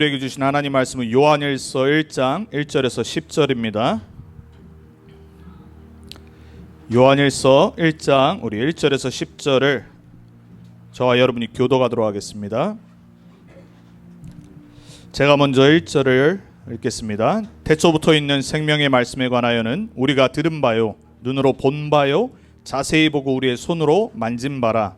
우리에게 주신 하나님 말씀은 요한일서 1장 1절에서 10절입니다. 요한일서 1장 우리 1절에서 10절을 저와 여러분이 교독하도록 하겠습니다. 제가 먼저 1절을 읽겠습니다. 태초부터 있는 생명의 말씀에 관하여는 우리가 들은 바요 눈으로 본 바요 자세히 보고 우리의 손으로 만진 바라.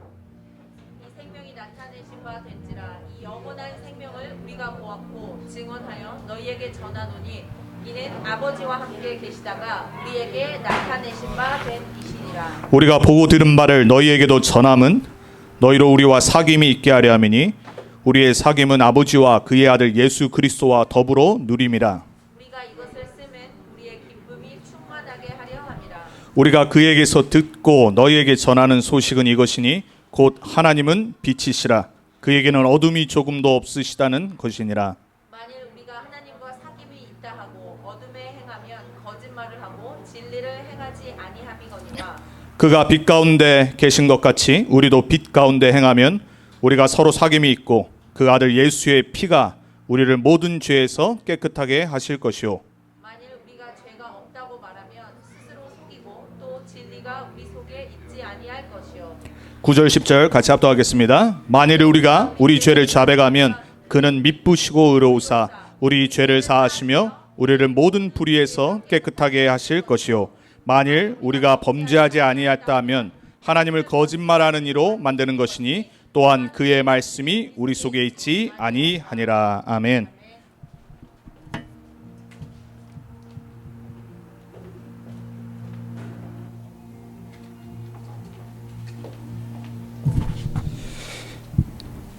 이 생명이 나타내신 바 된지라. 이 영원한 생명을 우리가 보았고 증언하여 너희에게 전하노니 이는 아버지와 함께 계시다가 우리에게 나타내신 바 된 이시니라. 우리가 보고 들은 바를 너희에게도 전함은 너희로 우리와 사귐이 있게 하려 함이니 우리의 사귐은 아버지와 그의 아들 예수 그리스도와 더불어 누림이라. 우리가 이것을 쓰면 우리의 기쁨이 충만하게 하려 함이라. 우리가 그에게서 듣고 너희에게 전하는 소식은 이것이니 곧 하나님은 빛이시라. 그에게는 어둠이 조금도 없으시다는 것이니라. 만일 우리가 하나님과 사귐이 있다 하고 어둠에 행하면 거짓말을 하고 진리를 행하지 아니함이거니와. 그가 빛 가운데 계신 것 같이 우리도 빛 가운데 행하면 우리가 서로 사귐이 있고 그 아들 예수의 피가 우리를 모든 죄에서 깨끗하게 하실 것이요. 만일 우리가 죄가 없다고 말하면 스스로 속이고 또 진리가 우리 속에 있지 아니할 것이요. 9절 10절 같이 합독하겠습니다. 만일 우리가 우리 죄를 자백하면 그는 미쁘시고 의로우사 우리 죄를 사하시며 우리를 모든 불의에서 깨끗하게 하실 것이요. 만일 우리가 범죄하지 아니했다 하면 하나님을 거짓말하는 이로 만드는 것이니 또한 그의 말씀이 우리 속에 있지 아니하니라. 아멘.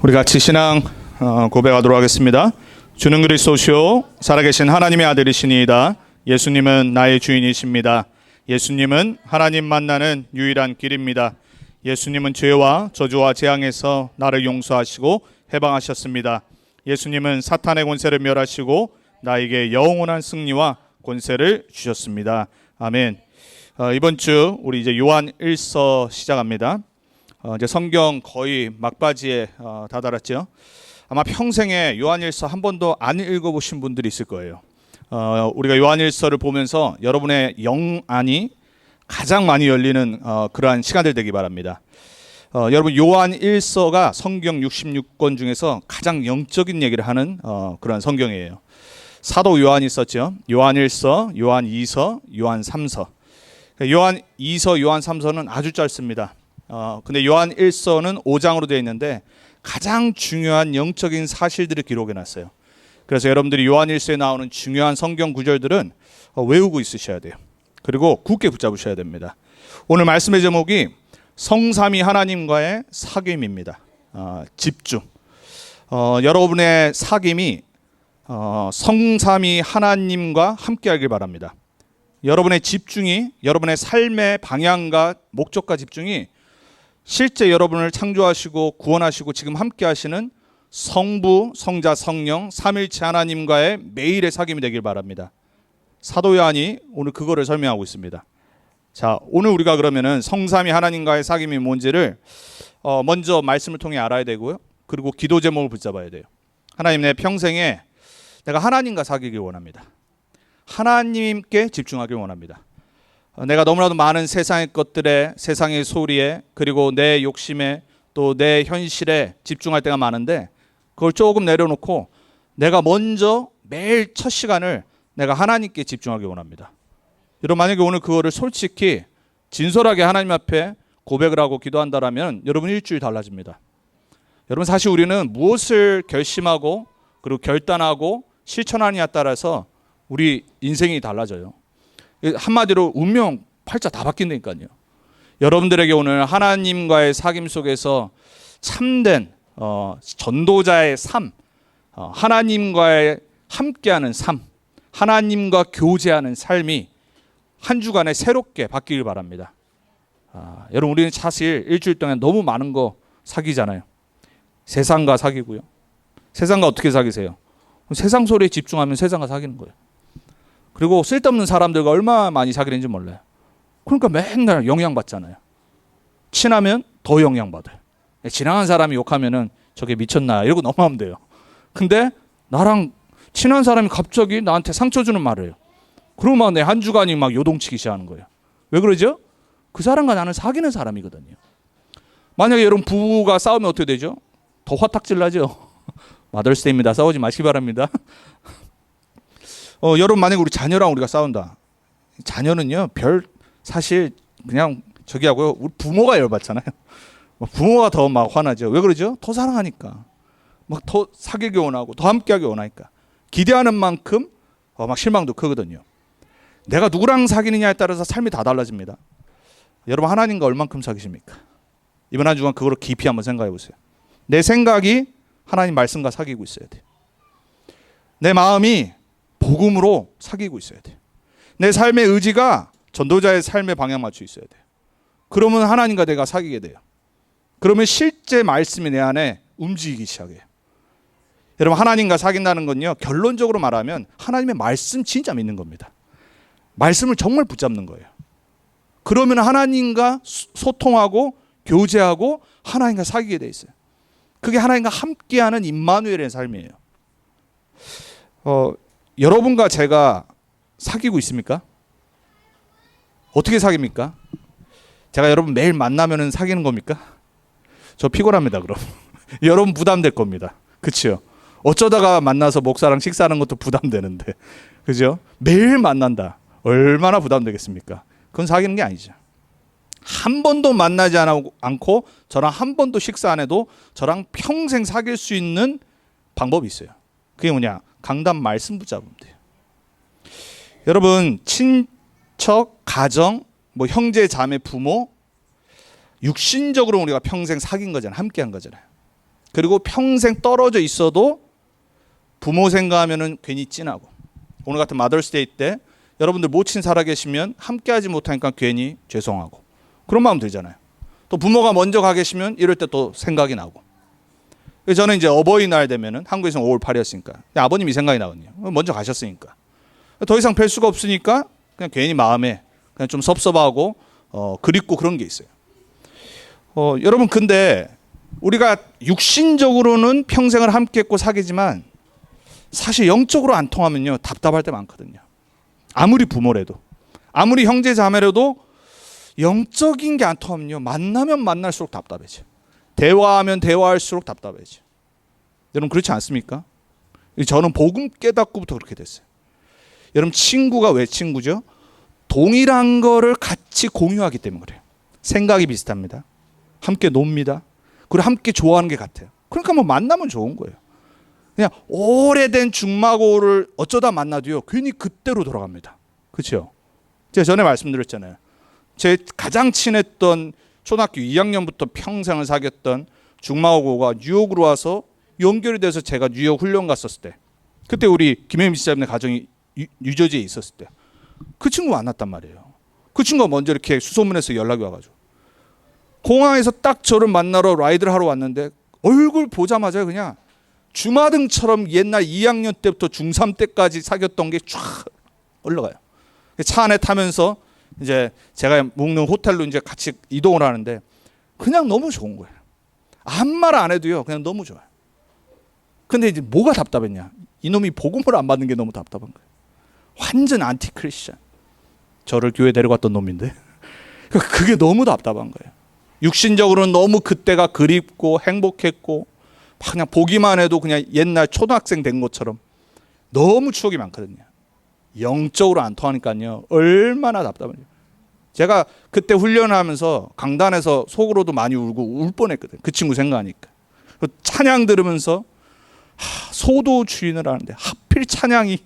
우리 같이 신앙 고백하도록 하겠습니다. 주는 그리스도시요 살아계신 하나님의 아들이시니이다. 예수님은 나의 주인이십니다. 예수님은 하나님 만나는 유일한 길입니다. 예수님은 죄와 저주와 재앙에서 나를 용서하시고 해방하셨습니다. 예수님은 사탄의 권세를 멸하시고 나에게 영원한 승리와 권세를 주셨습니다. 아멘. 이번 주 우리 이제 요한 1서 시작합니다. 이제 성경 거의 막바지에 다다랐죠. 아마 평생에 요한 1서 한 번도 안 읽어보신 분들이 있을 거예요. 우리가 요한 1서를 보면서 여러분의 영안이 가장 많이 열리는 그러한 시간들 되기 바랍니다. 여러분 요한 1서가 성경 66권 중에서 가장 영적인 얘기를 하는 그런 성경이에요. 사도 요한이 썼죠. 요한 1서, 요한 2서, 요한 3서. 요한 2서, 요한 3서는 아주 짧습니다. 근데 요한 1서는 5장으로 되어 있는데 가장 중요한 영적인 사실들을 기록해 놨어요. 그래서 여러분들이 요한 1서에 나오는 중요한 성경 구절들은 외우고 있으셔야 돼요. 그리고 굳게 붙잡으셔야 됩니다. 오늘 말씀의 제목이 성삼위 하나님과의 사귐입니다. 집중. 여러분의 사귐이 성삼위 하나님과 함께 하길 바랍니다. 여러분의 집중이 여러분의 삶의 방향과 목적과 집중이 실제 여러분을 창조하시고 구원하시고 지금 함께 하시는 성부, 성자, 성령, 삼일체 하나님과의 매일의 사귐이 되길 바랍니다. 사도 요한이 오늘 그거를 설명하고 있습니다. 자, 오늘 우리가 그러면은 성삼위 하나님과의 사귐이 뭔지를 먼저 말씀을 통해 알아야 되고요. 그리고 기도 제목을 붙잡아야 돼요. 하나님, 내 평생에 내가 하나님과 사귀길 원합니다. 하나님께 집중하길 원합니다. 내가 너무나도 많은 세상의 것들에, 세상의 소리에, 그리고 내 욕심에, 또 내 현실에 집중할 때가 많은데 그걸 조금 내려놓고 내가 먼저 매일 첫 시간을 내가 하나님께 집중하기 원합니다. 여러분 만약에 오늘 그거를 솔직히 진솔하게 하나님 앞에 고백을 하고 기도한다라면 여러분 일주일 달라집니다. 여러분 사실 우리는 무엇을 결심하고 그리고 결단하고 실천하느냐에 따라서 우리 인생이 달라져요. 한마디로 운명 팔자 다 바뀐다니까요. 여러분들에게 오늘 하나님과의 사귐 속에서 참된 전도자의 삶, 하나님과의 함께하는 삶, 하나님과 교제하는 삶이 한 주간에 새롭게 바뀌길 바랍니다. 여러분 우리는 사실 일주일 동안 너무 많은 거 사귀잖아요. 세상과 사귀고요. 세상과 어떻게 사귀세요? 세상 소리에 집중하면 세상과 사귀는 거예요. 그리고 쓸데없는 사람들과 얼마나 많이 사귀는지 몰라요. 그러니까 맨날 영향받잖아요. 친하면 더 영향받아요. 지나간 사람이 욕하면은 저게 미쳤나 이러고 넘어가면 돼요. 근데 나랑 친한 사람이 갑자기 나한테 상처 주는 말을 해요. 그러면 막 내 한 주간이 막 요동치기 시작하는 거예요. 왜 그러죠? 그 사람과 나는 사귀는 사람이거든요. 만약에 여러분 부부가 싸우면 어떻게 되죠? 더 화딱질 나죠. 마더스데이입니다. 싸우지 마시기 바랍니다. 여러분 만약에 우리 자녀랑 우리가 싸운다. 자녀는요 사실 그냥 저기 하고요. 우리 부모가 열받잖아요. 부모가 더 막 화나죠. 왜 그러죠? 더 사랑하니까. 막 더 사귀기 원하고 더 함께하기 원하니까. 기대하는 만큼 막 실망도 크거든요. 내가 누구랑 사귀느냐에 따라서 삶이 다 달라집니다. 여러분 하나님과 얼만큼 사귀십니까? 이번 한 주간 그거를 깊이 한번 생각해 보세요. 내 생각이 하나님 말씀과 사귀고 있어야 돼요. 내 마음이 복음으로 사귀고 있어야 돼요. 내 삶의 의지가 전도자의 삶의 방향 맞춰 있어야 돼요. 그러면 하나님과 내가 사귀게 돼요. 그러면 실제 말씀이 내 안에 움직이기 시작해요. 여러분 하나님과 사귄다는 건요 결론적으로 말하면 하나님의 말씀 진짜 믿는 겁니다. 말씀을 정말 붙잡는 거예요. 그러면 하나님과 소통하고 교제하고 하나님과 사귀게 돼 있어요. 그게 하나님과 함께하는 임마누엘의 삶이에요. 여러분과 제가 사귀고 있습니까? 어떻게 사깁니까? 제가 여러분 매일 만나면은 사귀는 겁니까? 저 피곤합니다. 그럼 여러분 부담될 겁니다. 그렇죠? 어쩌다가 만나서 목사랑 식사하는 것도 부담되는데, 그죠? 매일 만난다. 얼마나 부담되겠습니까? 그건 사귀는 게 아니죠. 한 번도 만나지 않고 저랑 한 번도 식사 안 해도 저랑 평생 사귈 수 있는 방법이 있어요. 그게 뭐냐? 강단 말씀 붙잡으면 돼요. 여러분 친척, 가정, 뭐 형제, 자매, 부모 육신적으로 우리가 평생 사귄 거잖아요. 함께한 거잖아요. 그리고 평생 떨어져 있어도 부모 생각하면은 괜히 찐하고, 오늘 같은 마더스데이 때 여러분들 모친 살아계시면 함께하지 못하니까 괜히 죄송하고 그런 마음 들잖아요. 또 부모가 먼저 가 계시면 이럴 때 또 생각이 나고. 그래서 저는 이제 어버이날 되면은 한국에서는 5월 8일이었으니까 아버님이 생각이 나거든요. 먼저 가셨으니까 더 이상 뵐 수가 없으니까 그냥 괜히 마음에 그냥 좀 섭섭하고 그립고 그런 게 있어요. 여러분 근데 우리가 육신적으로는 평생을 함께했고 사귀지만 사실 영적으로 안 통하면요 답답할 때 많거든요. 아무리 부모래도 아무리 형제 자매라도 영적인 게 안 통하면요 만나면 만날수록 답답해져. 대화하면 대화할수록 답답해져. 여러분 그렇지 않습니까? 저는 복음 깨닫고부터 그렇게 됐어요. 여러분 친구가 왜 친구죠? 동일한 거를 같이 공유하기 때문에 그래요. 생각이 비슷합니다. 함께 놉니다. 그리고 함께 좋아하는 게 같아요. 그러니까 뭐 만나면 좋은 거예요. 그냥 오래된 중마고를 어쩌다 만나도요 괜히 그때로 돌아갑니다. 그렇죠? 제가 전에 말씀드렸잖아요. 제 가장 친했던 초등학교 2학년부터 평생을 사귀었던 중마고가 뉴욕으로 와서 연결이 돼서 제가 뉴욕 훈련 갔었을 때, 그때 우리 김혜민 지사님의 가정이 뉴저지에 있었을 때 그 친구 만났단 말이에요. 그 친구가 먼저 이렇게 수소문해서 연락이 와가지고 공항에서 딱 저를 만나러 라이드를 하러 왔는데 얼굴 보자마자 그냥 주마등처럼 옛날 2학년 때부터 중3 때까지 사귀었던 게 쫙 올라가요. 차 안에 타면서 이제 제가 묵는 호텔로 이제 같이 이동을 하는데 그냥 너무 좋은 거예요. 아무 말 안 해도요 그냥 너무 좋아요. 근데 이제 뭐가 답답했냐? 이놈이 복음을 안 받는 게 너무 답답한 거예요. 완전 안티 크리스천. 저를 교회 데려갔던 놈인데 그게 너무 답답한 거예요. 육신적으로는 너무 그때가 그립고 행복했고 그냥 보기만 해도 그냥 옛날 초등학생 된 것처럼 너무 추억이 많거든요. 영적으로 안 통하니까요 얼마나 답답한지. 제가 그때 훈련하면서 강단에서 속으로도 많이 울고 울 뻔했거든요. 그 친구 생각하니까. 찬양 들으면서 소도 주인을 하는데 하필 찬양이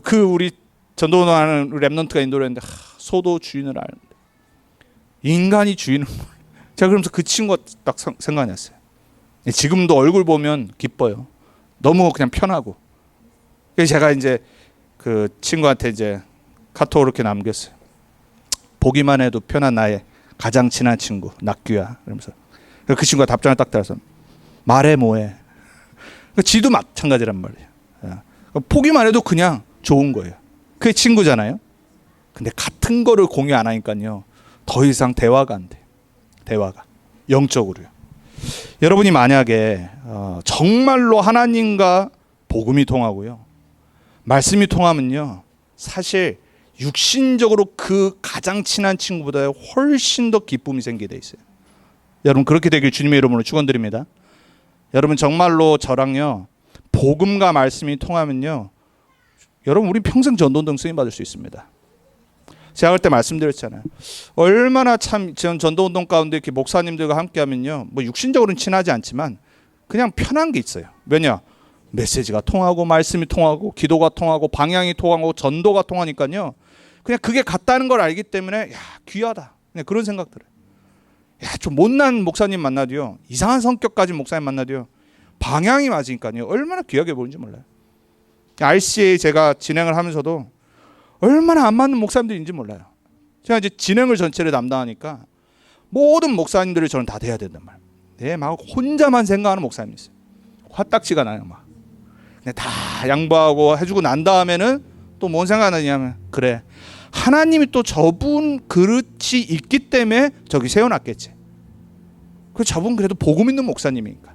그 우리 전도하는 랩넌트가 인도를 했는데 소도 주인을 하는데 인간이 주인을 제가 그러면서 그 친구가 딱 생각이 났어요. 지금도 얼굴 보면 기뻐요. 너무 그냥 편하고. 그래서 제가 이제 그 친구한테 이제 카톡을 이렇게 남겼어요. 보기만 해도 편한 나의 가장 친한 친구 낙규야. 그러면서 그 친구가 답장을 딱 달아서 말해 뭐해. 지도 마찬가지란 말이에요. 보기만 해도 그냥 좋은 거예요. 그게 친구잖아요. 근데 같은 거를 공유 안 하니까요 더 이상 대화가 안 돼요. 대화가 영적으로요. 여러분이 만약에 정말로 하나님과 복음이 통하고요. 말씀이 통하면요. 사실 육신적으로 그 가장 친한 친구보다 훨씬 더 기쁨이 생기게 돼 있어요. 여러분 그렇게 되길 주님의 이름으로 축원드립니다. 여러분 정말로 저랑요. 복음과 말씀이 통하면요. 여러분 우리 평생 전도운동 쓰임 받을 수 있습니다. 제가 그때 말씀드렸잖아요. 얼마나 참 전도운동 가운데 이렇게 목사님들과 함께하면요. 뭐 육신적으로는 친하지 않지만 그냥 편한 게 있어요. 왜냐? 메시지가 통하고 말씀이 통하고 기도가 통하고 방향이 통하고 전도가 통하니까요. 그냥 그게 같다는 걸 알기 때문에 야 귀하다. 그냥 그런 생각 들어요. 야 좀 못난 목사님 만나도요. 이상한 성격 가진 목사님 만나도요. 방향이 맞으니까요. 얼마나 귀하게 보이는지 몰라요. RCA 제가 진행을 하면서도 얼마나 안 맞는 목사님들인지 몰라요. 제가 이제 진행을 전체를 담당하니까 모든 목사님들을 저는 다 대해야 된단 말이에요. 네, 막 혼자만 생각하는 목사님이 있어요. 화딱지가 나요, 막. 근데 다 양보하고 해주고 난 다음에는 또 뭔 생각하느냐면 그래 하나님이 또 저분 그릇이 있기 때문에 저기 세워놨겠지. 그 저분 그래도 복음 있는 목사님이니까.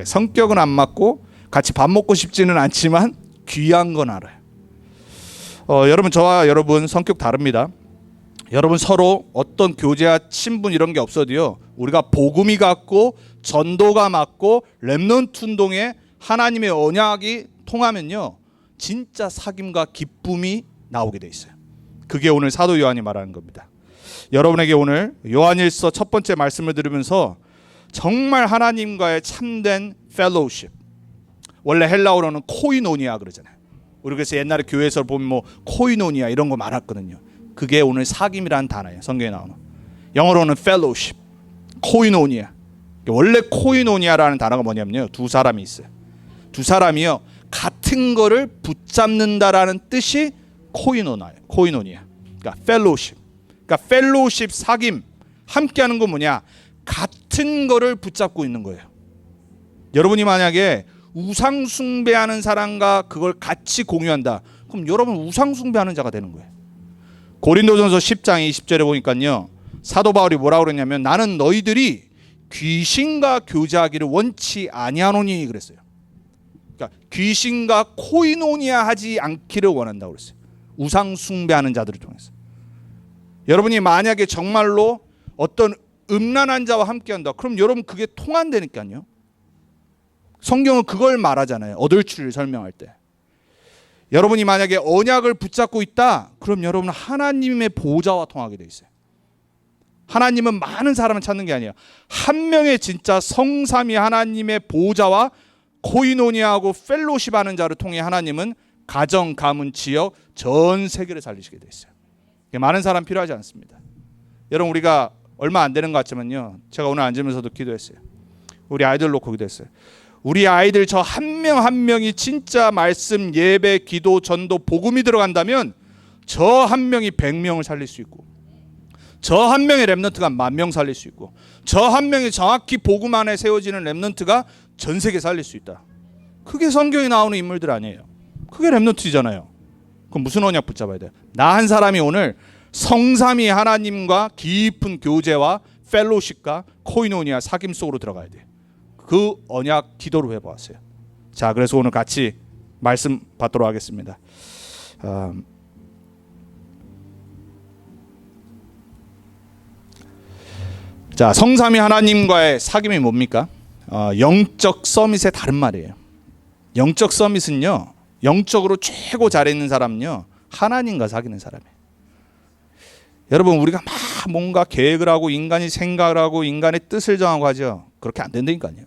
성격은 안 맞고 같이 밥 먹고 싶지는 않지만 귀한 건 알아요. 여러분 저와 여러분 성격 다릅니다. 여러분 서로 어떤 교제와 친분 이런 게 없어도요. 우리가 복음이 같고 전도가 맞고 렘넌트 운동에 하나님의 언약이 통하면요. 진짜 사귐과 기쁨이 나오게 돼 있어요. 그게 오늘 사도 요한이 말하는 겁니다. 여러분에게 오늘 요한일서 첫 번째 말씀을 들으면서 정말 하나님과의 참된 펠로우십. 원래 헬라어로는 코이노니아 그러잖아요. 우리 그래서 옛날에 교회에서 보면 뭐 코이노니아 이런 거 많았거든요. 그게 오늘 사귐이라는 단어예요. 성경에 나오는. 영어로는 fellowship, 코이노니아. 원래 코이노니아라는 단어가 뭐냐면요. 두 사람이 있어요. 두 사람이요. 같은 거를 붙잡는다라는 뜻이 코이노니아. 그러니까 fellowship. 그러니까 fellowship 사귐. 함께하는 건 뭐냐? 같은 거를 붙잡고 있는 거예요. 여러분이 만약에 우상 숭배하는 사람과 그걸 같이 공유한다. 그럼 여러분 우상 숭배하는 자가 되는 거예요. 고린도전서 10장 20절에 보니까요. 사도 바울이 뭐라고 그러냐면 나는 너희들이 귀신과 교제하기를 원치 아니하노니 그랬어요. 그러니까 귀신과 코이노니아 하지 않기를 원한다고 그랬어요. 우상 숭배하는 자들을 통해서. 여러분이 만약에 정말로 어떤 음란한 자와 함께한다. 그럼 여러분 그게 통한다니까요. 성경은 그걸 말하잖아요. 어덜추를 설명할 때. 여러분이 만약에 언약을 붙잡고 있다. 그럼 여러분은 하나님의 보좌와 통하게 돼 있어요. 하나님은 많은 사람을 찾는 게 아니에요. 한 명의 진짜 성삼위 하나님의 보좌와 코이노니아하고 펠로십하는 자를 통해 하나님은 가정, 가문, 지역 전 세계를 살리시게 돼 있어요. 많은 사람 필요하지 않습니다. 여러분 우리가 얼마 안 되는 것 같지만요. 제가 오늘 앉으면서도 기도했어요. 우리 아이들 놓고 기도했어요. 우리 아이들 저 한 명 한 명이 진짜 말씀, 예배, 기도, 전도, 복음이 들어간다면 저 한 명이 100명을 살릴 수 있고 저 한 명의 렘넌트가 10,000명 살릴 수 있고 저 한 명이 정확히 복음 안에 세워지는 렘넌트가 전 세계 살릴 수 있다. 그게 성경에 나오는 인물들 아니에요. 그게 렘넌트잖아요. 그럼 무슨 언약 붙잡아야 돼요? 나 한 사람이 오늘 성삼위 하나님과 깊은 교제와 펠로십과 코이노니아 사귐 속으로 들어가야 돼요. 그 언약 기도로 해보았어요. 자, 그래서 오늘 같이 말씀 받도록 하겠습니다. 자, 성삼위 하나님과의 사귐이 뭡니까? 영적 서밋의 다른 말이에요. 영적 서밋은요, 영적으로 최고 잘있는 사람은요, 하나님과 사귀는 사람이에요. 여러분 우리가 막 뭔가 계획을 하고 인간이 생각을 하고 인간의 뜻을 정하고 하죠. 그렇게 안 된다니까요.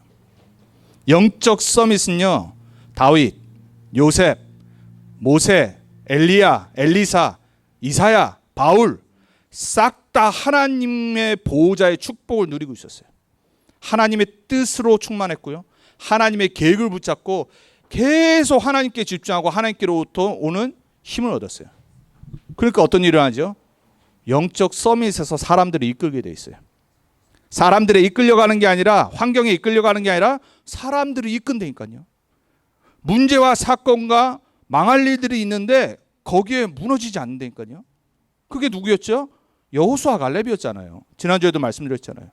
영적 서밋은요. 다윗, 요셉, 모세, 엘리야, 엘리사, 이사야, 바울 싹 다 하나님의 보호자의 축복을 누리고 있었어요. 하나님의 뜻으로 충만했고요. 하나님의 계획을 붙잡고 계속 하나님께 집중하고 하나님께로부터 오는 힘을 얻었어요. 그러니까 어떤 일을 하죠? 영적 서밋에서 사람들을 이끌게 돼 있어요. 사람들에 이끌려가는 게 아니라 환경에 이끌려가는 게 아니라 사람들을 이끈다니까요. 문제와 사건과 망할 일들이 있는데 거기에 무너지지 않는다니까요. 그게 누구였죠? 여호수아 갈렙이었잖아요. 지난주에도 말씀드렸잖아요.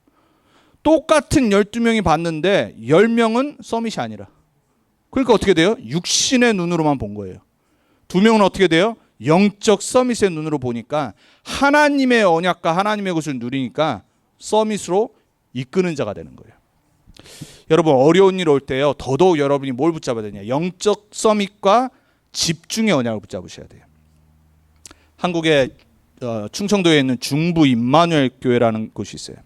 똑같은 12명이 봤는데 10명은 서밋이 아니라 그러니까 어떻게 돼요? 육신의 눈으로만 본 거예요. 두 명은 어떻게 돼요? 영적 서밋의 눈으로 보니까 하나님의 언약과 하나님의 것을 누리니까 서밋으로 이끄는 자가 되는 거예요. 여러분 어려운 일 올 때요. 더더욱 여러분이 뭘 붙잡아야 되냐? 영적 서밋과 집중의 언약을 붙잡으셔야 돼요. 한국의 충청도에 있는 중부 임마누엘 교회라는 곳이 있어요.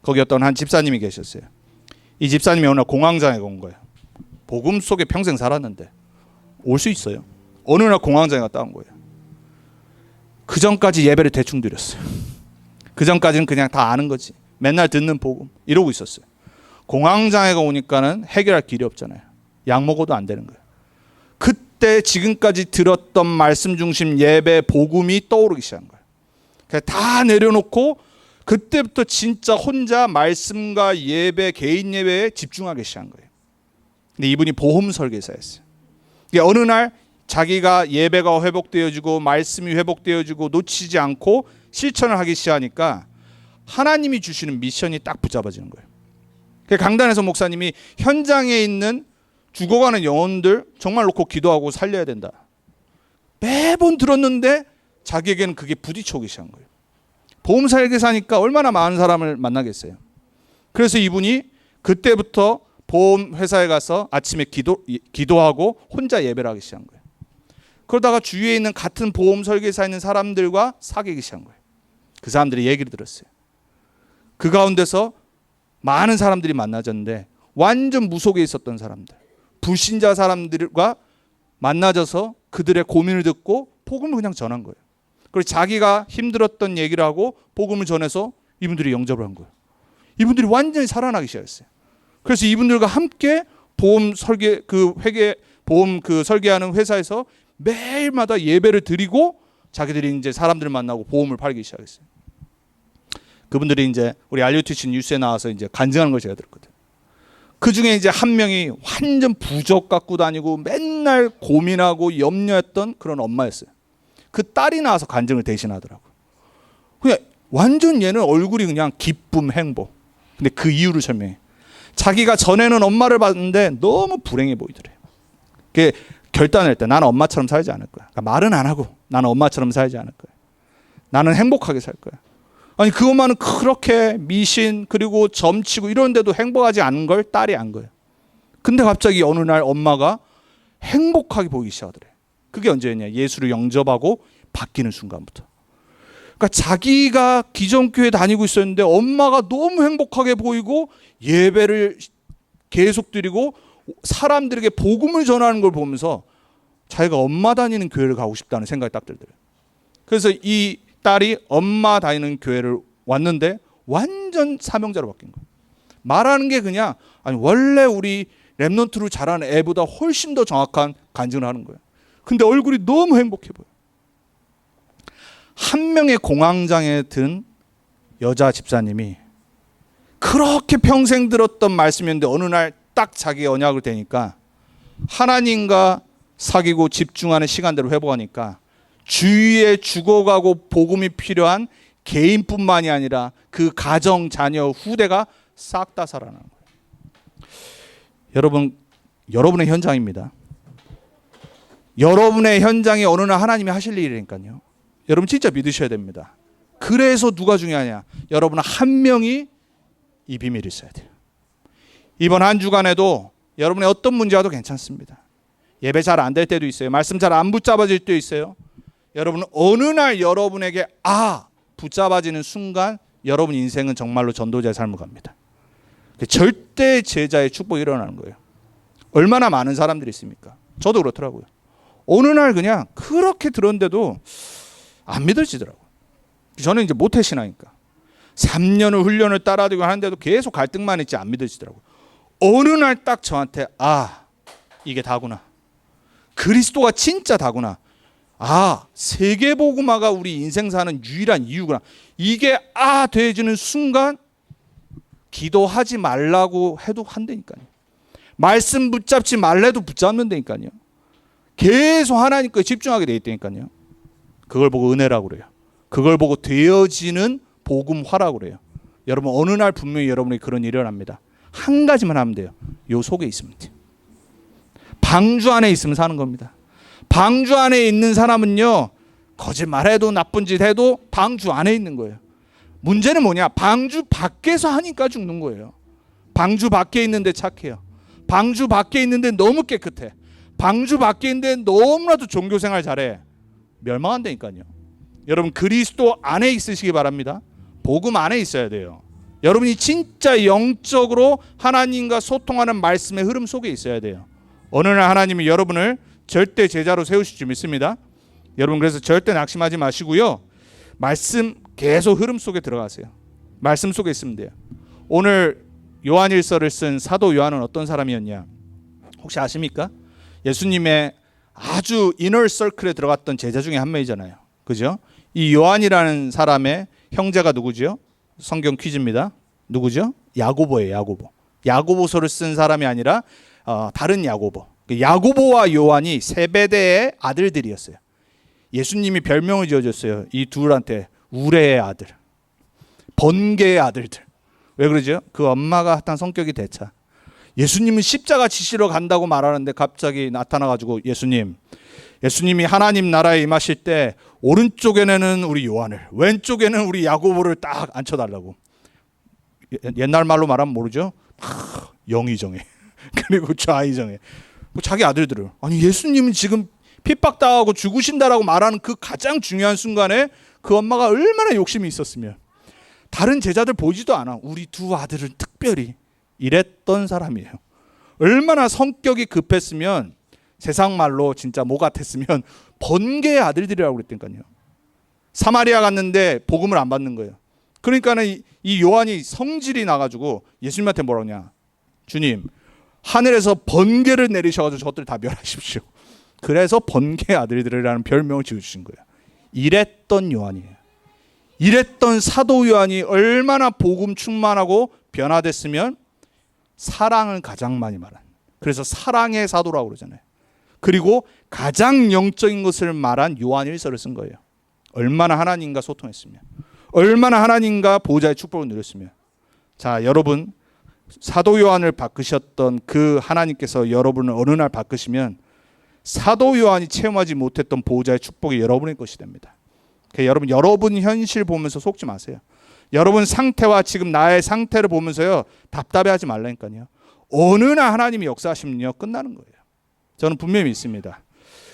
거기 어떤 한 집사님이 계셨어요. 이 집사님이 어느 날 공황장애가 온 거예요. 복음 속에 평생 살았는데 올 수 있어요. 어느 날 공황장애가 따온 거예요. 그 전까지 예배를 대충 드렸어요. 그 전까지는 그냥 다 아는 거지. 맨날 듣는 복음 이러고 있었어요. 공황장애가 오니까는 해결할 길이 없잖아요. 약 먹어도 안 되는 거예요. 그때 지금까지 들었던 말씀 중심 예배 복음이 떠오르기 시작한 거예요. 그냥 다 내려놓고 그때부터 진짜 혼자 말씀과 예배, 개인 예배에 집중하기 시작한 거예요. 근데 이분이 보험 설계사였어요. 어느 날 자기가 예배가 회복되어지고 말씀이 회복되어지고 놓치지 않고 실천을 하기 시작하니까 하나님이 주시는 미션이 딱 붙잡아지는 거예요. 강단에서 목사님이 현장에 있는 죽어가는 영혼들 정말 놓고 기도하고 살려야 된다. 매번 들었는데 자기에게는 그게 부딪혀오기 시작한 거예요. 보험 설계사니까 얼마나 많은 사람을 만나겠어요. 그래서 이분이 그때부터 보험 회사에 가서 아침에 기도하고 혼자 예배를 하기 시작한 거예요. 그러다가 주위에 있는 같은 보험 설계사에 있는 사람들과 사귀기 시작한 거예요. 그 사람들이 얘기를 들었어요. 그 가운데서 많은 사람들이 만나졌는데 완전 무속에 있었던 사람들, 불신자 사람들과 만나져서 그들의 고민을 듣고 복음을 그냥 전한 거예요. 그리고 자기가 힘들었던 얘기를 하고 복음을 전해서 이분들이 영접을 한 거예요. 이분들이 완전히 살아나기 시작했어요. 그래서 이분들과 함께 보험 설계하는 회사에서 매일마다 예배를 드리고 자기들이 이제 사람들을 만나고 보험을 팔기 시작했어요. 그분들이 이제 우리 RUTC 뉴스에 나와서 이제 간증하는 걸 제가 들었거든요. 그 중에 이제 한 명이 완전 부적 갖고 다니고 맨날 고민하고 염려했던 그런 엄마였어요. 그 딸이 나와서 간증을 대신하더라고요. 그냥 완전 얘는 얼굴이 그냥 기쁨, 행복. 근데 그 이유를 설명해. 자기가 전에는 엄마를 봤는데 너무 불행해 보이더래요. 그게 결단을 했대. 나는 엄마처럼 살지 않을 거야. 그러니까 말은 안 하고 나는 엄마처럼 살지 않을 거야. 나는 행복하게 살 거야. 아니 그 엄마는 그렇게 미신 그리고 점치고 이런데도 행복하지 않은 걸 딸이 안 거예요. 근데 갑자기 어느 날 엄마가 행복하게 보이기 시작하더래. 그게 언제였냐? 예수를 영접하고 바뀌는 순간부터. 그러니까 자기가 기존 교회 다니고 있었는데 엄마가 너무 행복하게 보이고 예배를 계속 드리고 사람들에게 복음을 전하는 걸 보면서 자기가 엄마 다니는 교회를 가고 싶다는 생각이 딱 들더래요. 그래서 이 딸이 엄마 다니는 교회를 왔는데 완전 사명자로 바뀐 거예요. 말하는 게 그냥 아니 원래 우리 랩넌트로 자라는 애보다 훨씬 더 정확한 간증을 하는 거예요. 근데 얼굴이 너무 행복해 보여요. 한 명의 공황장애에 든 여자 집사님이 그렇게 평생 들었던 말씀이었는데 어느 날 딱 자기 언약을 대니까 하나님과 사귀고 집중하는 시간대로 회복하니까 주위에 죽어가고 복음이 필요한 개인뿐만이 아니라 그 가정, 자녀, 후대가 싹 다 살아나는 거예요. 여러분, 여러분의 현장입니다. 여러분의 현장에 어느 날 하나님이 하실 일이니까요. 여러분 진짜 믿으셔야 됩니다. 그래서 누가 중요하냐? 여러분 한 명이 이 비밀이 있어야 돼요. 이번 한 주간에도 여러분의 어떤 문제와도 괜찮습니다. 예배 잘 안 될 때도 있어요. 말씀 잘 안 붙잡아질 때도 있어요. 여러분 어느 날 여러분에게 붙잡아지는 순간 여러분 인생은 정말로 전도자의 삶을 갑니다. 절대 제자의 축복이 일어나는 거예요. 얼마나 많은 사람들이 있습니까? 저도 그렇더라고요. 어느 날 그냥 그렇게 들었는데도 안 믿어지더라고요. 저는 이제 모태신앙이니까 3년을 훈련을 따라들고 하는데도 계속 갈등만 있지 안 믿어지더라고요. 어느 날 딱 저한테 이게 다구나. 그리스도가 진짜 다구나. 세계복음화가 우리 인생 사는 유일한 이유구나. 이게 되어지는 순간 기도하지 말라고 해도 한다니까요. 말씀 붙잡지 말래도 붙잡는다니까요. 계속 하나님 거에 집중하게 돼 있다니까요. 그걸 보고 은혜라고 그래요. 그걸 보고 되어지는 복음화라고 그래요. 여러분 어느 날 분명히 여러분이 그런 일이 일어납니다. 한 가지만 하면 돼요. 요 속에 있으면 돼요. 방주 안에 있으면 사는 겁니다. 방주 안에 있는 사람은요, 거짓말해도 나쁜 짓 해도 방주 안에 있는 거예요. 문제는 뭐냐? 방주 밖에서 하니까 죽는 거예요. 방주 밖에 있는데 착해요. 방주 밖에 있는데 너무 깨끗해. 방주 밖에 있는데 너무나도 종교생활 잘해. 멸망한다니까요. 여러분, 그리스도 안에 있으시기 바랍니다. 복음 안에 있어야 돼요. 여러분이 진짜 영적으로 하나님과 소통하는 말씀의 흐름 속에 있어야 돼요. 어느 날 하나님이 여러분을 절대 제자로 세우실 줄 믿습니다. 여러분, 그래서 절대 낙심하지 마시고요, 말씀 계속 흐름 속에 들어가세요. 말씀 속에 있으면 돼요. 오늘 요한일서를 쓴 사도 요한은 어떤 사람이었냐? 혹시 아십니까? 예수님의 아주 이너 서클에 들어갔던 제자 중에 한 명이잖아요. 그죠? 이 요한이라는 사람의 형제가 누구죠? 성경 퀴즈입니다. 누구죠? 야고보예요. 야고보. 야고보서를 쓴 사람이 아니라 다른 야고보. 야고보와 요한이 세베대의 아들들이었어요. 예수님이 별명을 지어줬어요. 이 둘한테 우레의 아들, 번개의 아들들. 왜 그러죠? 그 엄마가 했던 성격이 대차. 예수님은 십자가 지시러 간다고 말하는데 갑자기 나타나가지고 예수님이 하나님 나라에 임하실 때 오른쪽에는 우리 요한을, 왼쪽에는 우리 야고보를 딱 앉혀달라고. 옛날 말로 말하면 모르죠? 영의정해. 그리고 좌의정해. 자기 아들들을. 아니, 예수님은 지금 핍박당하고 죽으신다라고 말하는 그 가장 중요한 순간에 그 엄마가 얼마나 욕심이 있었으면. 다른 제자들 보지도 않아. 우리 두 아들을 특별히. 이랬던 사람이에요. 얼마나 성격이 급했으면, 세상 말로 진짜 뭐 같았으면 번개의 아들들이라고 그랬다니까요. 사마리아 갔는데 복음을 안 받는 거예요. 그러니까는 이 요한이 성질이 나가지고 예수님한테 뭐라고 하냐? 주님, 하늘에서 번개를 내리셔가지고 저들 다 멸하십시오. 그래서 번개의 아들들이라는 별명을 지어주신 거예요. 이랬던 요한이에요. 이랬던 사도 요한이 얼마나 복음 충만하고 변화됐으면 사랑을 가장 많이 말한, 그래서 사랑의 사도라고 그러잖아요. 그리고 가장 영적인 것을 말한 요한일서를 쓴 거예요. 얼마나 하나님과 소통했으며, 얼마나 하나님과 보호자의 축복을 누렸으며. 자, 여러분, 사도 요한을 바꾸셨던 그 하나님께서 여러분을 어느 날 바꾸시면 사도 요한이 체험하지 못했던 보호자의 축복이 여러분의 것이 됩니다. 여러분 현실 보면서 속지 마세요. 여러분 상태와 지금 나의 상태를 보면서요, 답답해하지 말라니까요. 어느 날 하나님이 역사하시면요, 끝나는 거예요. 저는 분명히 믿습니다.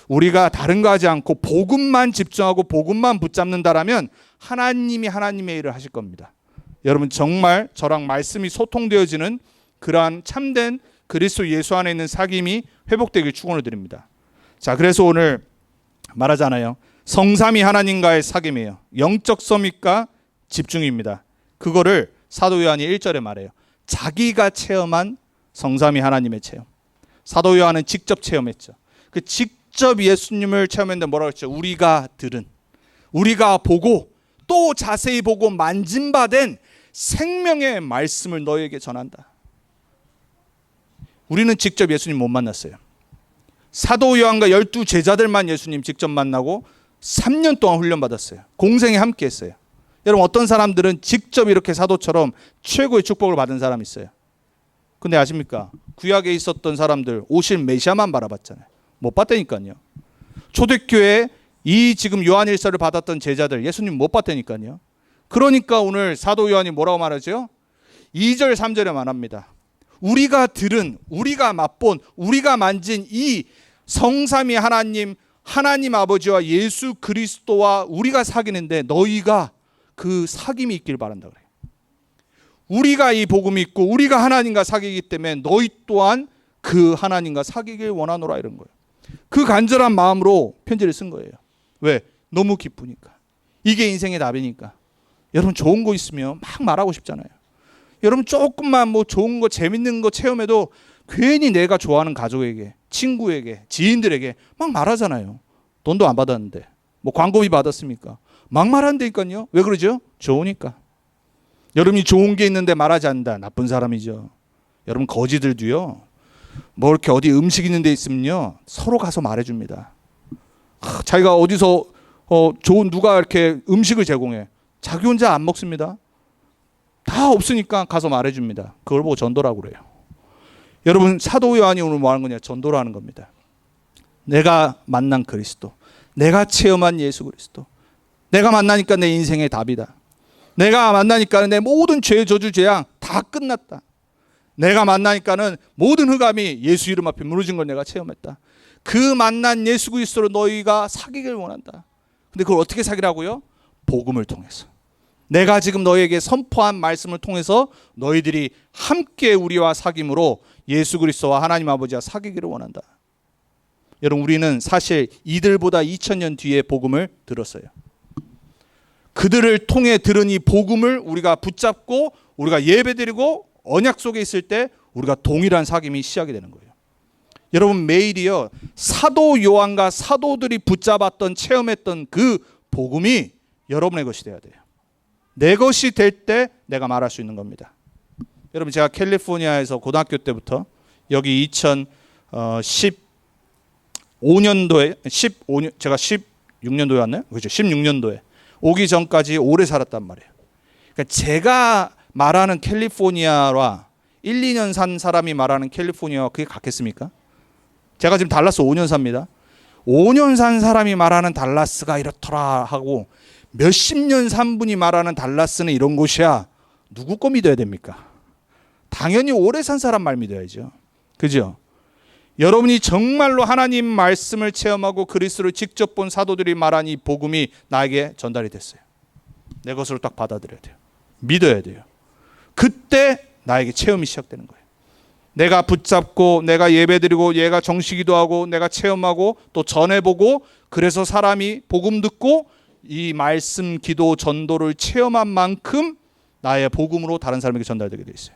우리가 다른 거 하지 않고 복음만 집중하고 복음만 붙잡는다라면 하나님이 하나님의 일을 하실 겁니다. 여러분, 정말 저랑 말씀이 소통되어지는 그러한 참된 그리스도 예수 안에 있는 사귐이 회복되길 축원을 드립니다. 자, 그래서 오늘 말하잖아요. 성삼위 하나님과의 사귐이에요. 영적 서밋과 집중입니다. 그거를 사도 요한이 1절에 말해요. 자기가 체험한 성삼위 하나님의 체험. 사도 요한은 직접 체험했죠. 그 직접 예수님을 체험했는데 뭐라고 했죠? 우리가 들은, 우리가 보고 또 자세히 보고 만진바된 생명의 말씀을 너희에게 전한다. 우리는 직접 예수님 못 만났어요. 사도 요한과 12 제자들만 예수님 직접 만나고 3년 동안 훈련받았어요. 공생에 함께 했어요. 여러분, 어떤 사람들은 직접 이렇게 사도처럼 최고의 축복을 받은 사람이 있어요. 근데 아십니까? 구약에 있었던 사람들 오실 메시아만 바라봤잖아요. 못 봤다니까요. 초대교회 이 지금 요한일서를 받았던 제자들 예수님 못 봤다니까요. 그러니까 오늘 사도 요한이 뭐라고 말하죠? 2절 3절에 말합니다. 우리가 들은, 우리가 맛본, 우리가 만진 이 성삼위 하나님 아버지와 예수 그리스도와 우리가 사귀는데 너희가 그 사귐이 있길 바란다 그래요. 우리가 이 복음이 있고 우리가 하나님과 사귀기 때문에 너희 또한 그 하나님과 사귀길 원하노라, 이런 거예요. 그 간절한 마음으로 편지를 쓴 거예요. 왜? 너무 기쁘니까. 이게 인생의 답이니까. 여러분, 좋은 거 있으면 막 말하고 싶잖아요. 여러분, 조금만 뭐 좋은 거 재밌는 거 체험해도 괜히 내가 좋아하는 가족에게, 친구에게, 지인들에게 막 말하잖아요. 돈도 안 받았는데 뭐 광고비 받았습니까? 막 말한다니까요. 왜 그러죠? 좋으니까. 여러분이 좋은 게 있는데 말하지 않는다, 나쁜 사람이죠. 여러분, 거지들도요, 뭐 이렇게 어디 음식 있는 데 있으면요 서로 가서 말해줍니다. 자기가 어디서 좋은 누가 이렇게 음식을 제공해, 자기 혼자 안 먹습니다. 다 없으니까 가서 말해줍니다. 그걸 보고 전도라고 그래요. 여러분 사도 요한이 오늘 뭐 하는 거냐? 전도를 하는 겁니다. 내가 만난 그리스도, 내가 체험한 예수 그리스도, 내가 만나니까 내 인생의 답이다. 내가 만나니까 내 모든 죄, 저주, 재앙 다 끝났다. 내가 만나니까는 모든 흑암이 예수 이름 앞에 무너진 걸 내가 체험했다. 그 만난 예수 그리스도로 너희가 사귀길 원한다. 근데 그걸 어떻게 사귀라고요? 복음을 통해서. 내가 지금 너희에게 선포한 말씀을 통해서 너희들이 함께 우리와 사귐으로 예수 그리스도와 하나님 아버지와 사귀기를 원한다. 여러분 우리는 사실 이들보다 2000년 뒤에 복음을 들었어요. 그들을 통해 들은 이 복음을 우리가 붙잡고 우리가 예배드리고 언약 속에 있을 때 우리가 동일한 사귐이 시작이 되는 거예요. 여러분 매일이요 사도 요한과 사도들이 붙잡았던 체험했던 그 복음이 여러분의 것이 돼야 돼요. 내 것이 될 때 내가 말할 수 있는 겁니다. 여러분 제가 캘리포니아에서 고등학교 때부터 여기 2015년도에 15년 제가 16년도에 왔나요? 그렇죠. 16년도에 오기 전까지 오래 살았단 말이에요. 그러니까 제가 말하는 캘리포니아와 1, 2년 산 사람이 말하는 캘리포니아와 그게 같겠습니까? 제가 지금 달라스 5년 삽니다. 5년 산 사람이 말하는 달라스가 이렇더라 하고 몇십 년 산 분이 말하는 달라스는 이런 곳이야. 누구 거 믿어야 됩니까? 당연히 오래 산 사람 말 믿어야죠. 그죠? 여러분이 정말로 하나님 말씀을 체험하고 그리스도를 직접 본 사도들이 말한 이 복음이 나에게 전달이 됐어요. 내 것으로 딱 받아들여야 돼요. 믿어야 돼요. 그때 나에게 체험이 시작되는 거예요. 내가 붙잡고 내가 예배드리고 내가 정식기도하고 내가 체험하고 또 전해보고 그래서 사람이 복음 듣고 이 말씀 기도 전도를 체험한 만큼 나의 복음으로 다른 사람에게 전달되게 돼 있어요.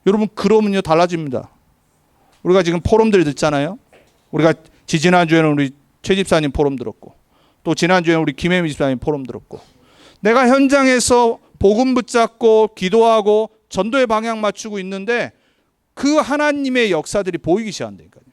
여러분 그러면요 달라집니다. 우리가 지금 포럼들 듣잖아요. 우리가 지난주에는 우리 최 집사님 포럼 들었고 또 지난주에는 우리 김혜미 집사님 포럼 들었고 내가 현장에서 복음 붙잡고 기도하고 전도의 방향 맞추고 있는데 그 하나님의 역사들이 보이기 시작한다니까요.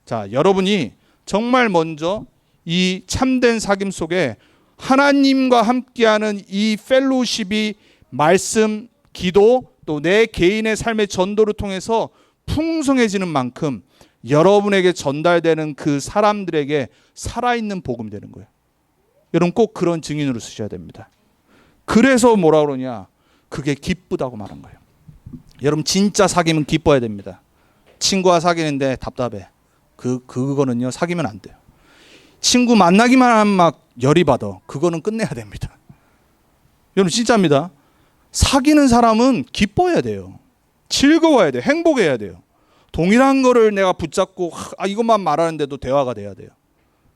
자, 여러분이 정말 먼저 이 참된 사귐 속에 하나님과 함께하는 이 펠로우십이 말씀, 기도 또 내 개인의 삶의 전도를 통해서 풍성해지는 만큼 여러분에게 전달되는 그 사람들에게 살아있는 복음이 되는 거예요. 여러분 꼭 그런 증인으로 쓰셔야 됩니다. 그래서 뭐라 그러냐? 그게 기쁘다고 말한 거예요. 여러분 진짜 사귐은 기뻐야 됩니다. 친구와 사귀는데 답답해. 그거는요 사귀면 안 돼요. 친구 만나기만 하면 막 열이 받아. 그거는 끝내야 됩니다. 여러분 진짜입니다. 사귀는 사람은 기뻐해야 돼요. 즐거워야 돼요. 행복해야 돼요. 동일한 거를 내가 붙잡고 이것만 말하는데도 대화가 돼야 돼요.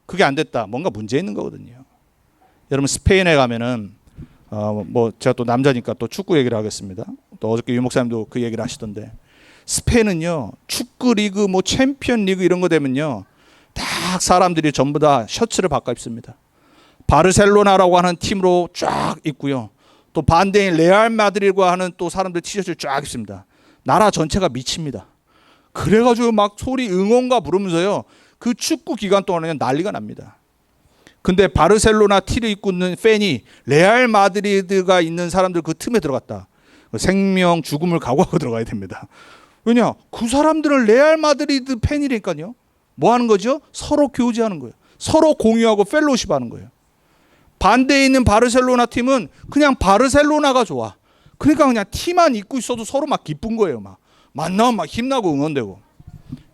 그게 안 됐다. 뭔가 문제 있는 거거든요. 여러분 스페인에 가면은 제가 또 남자니까 또 축구 얘기를 하겠습니다. 또 어저께 유 목사님도 그 얘기를 하시던데 스페인은요 축구 리그 챔피언 리그 이런 거 되면요 다 사람들이 전부 다 셔츠를 바꿔 입습니다. 바르셀로나라고 하는 팀으로 쫙 입고요. 또 반대인 레알 마드리드과 하는 또 사람들 티셔츠를 쫙 입습니다. 나라 전체가 미칩니다. 그래가지고 막 소리 응원가 부르면서요 그 축구 기간 동안에 난리가 납니다. 근데 바르셀로나 티를 입고 있는 팬이 레알 마드리드가 있는 사람들 그 틈에 들어갔다. 생명 죽음을 각오하고 들어가야 됩니다. 왜냐? 그 사람들은 레알 마드리드 팬이니까요. 뭐 하는 거죠? 서로 교제하는 거예요. 서로 공유하고 펠로우십 하는 거예요. 반대에 있는 바르셀로나 팀은 그냥 바르셀로나가 좋아. 그러니까 그냥 티만 입고 있어도 서로 막 기쁜 거예요. 막 만나면 막 힘나고 응원되고.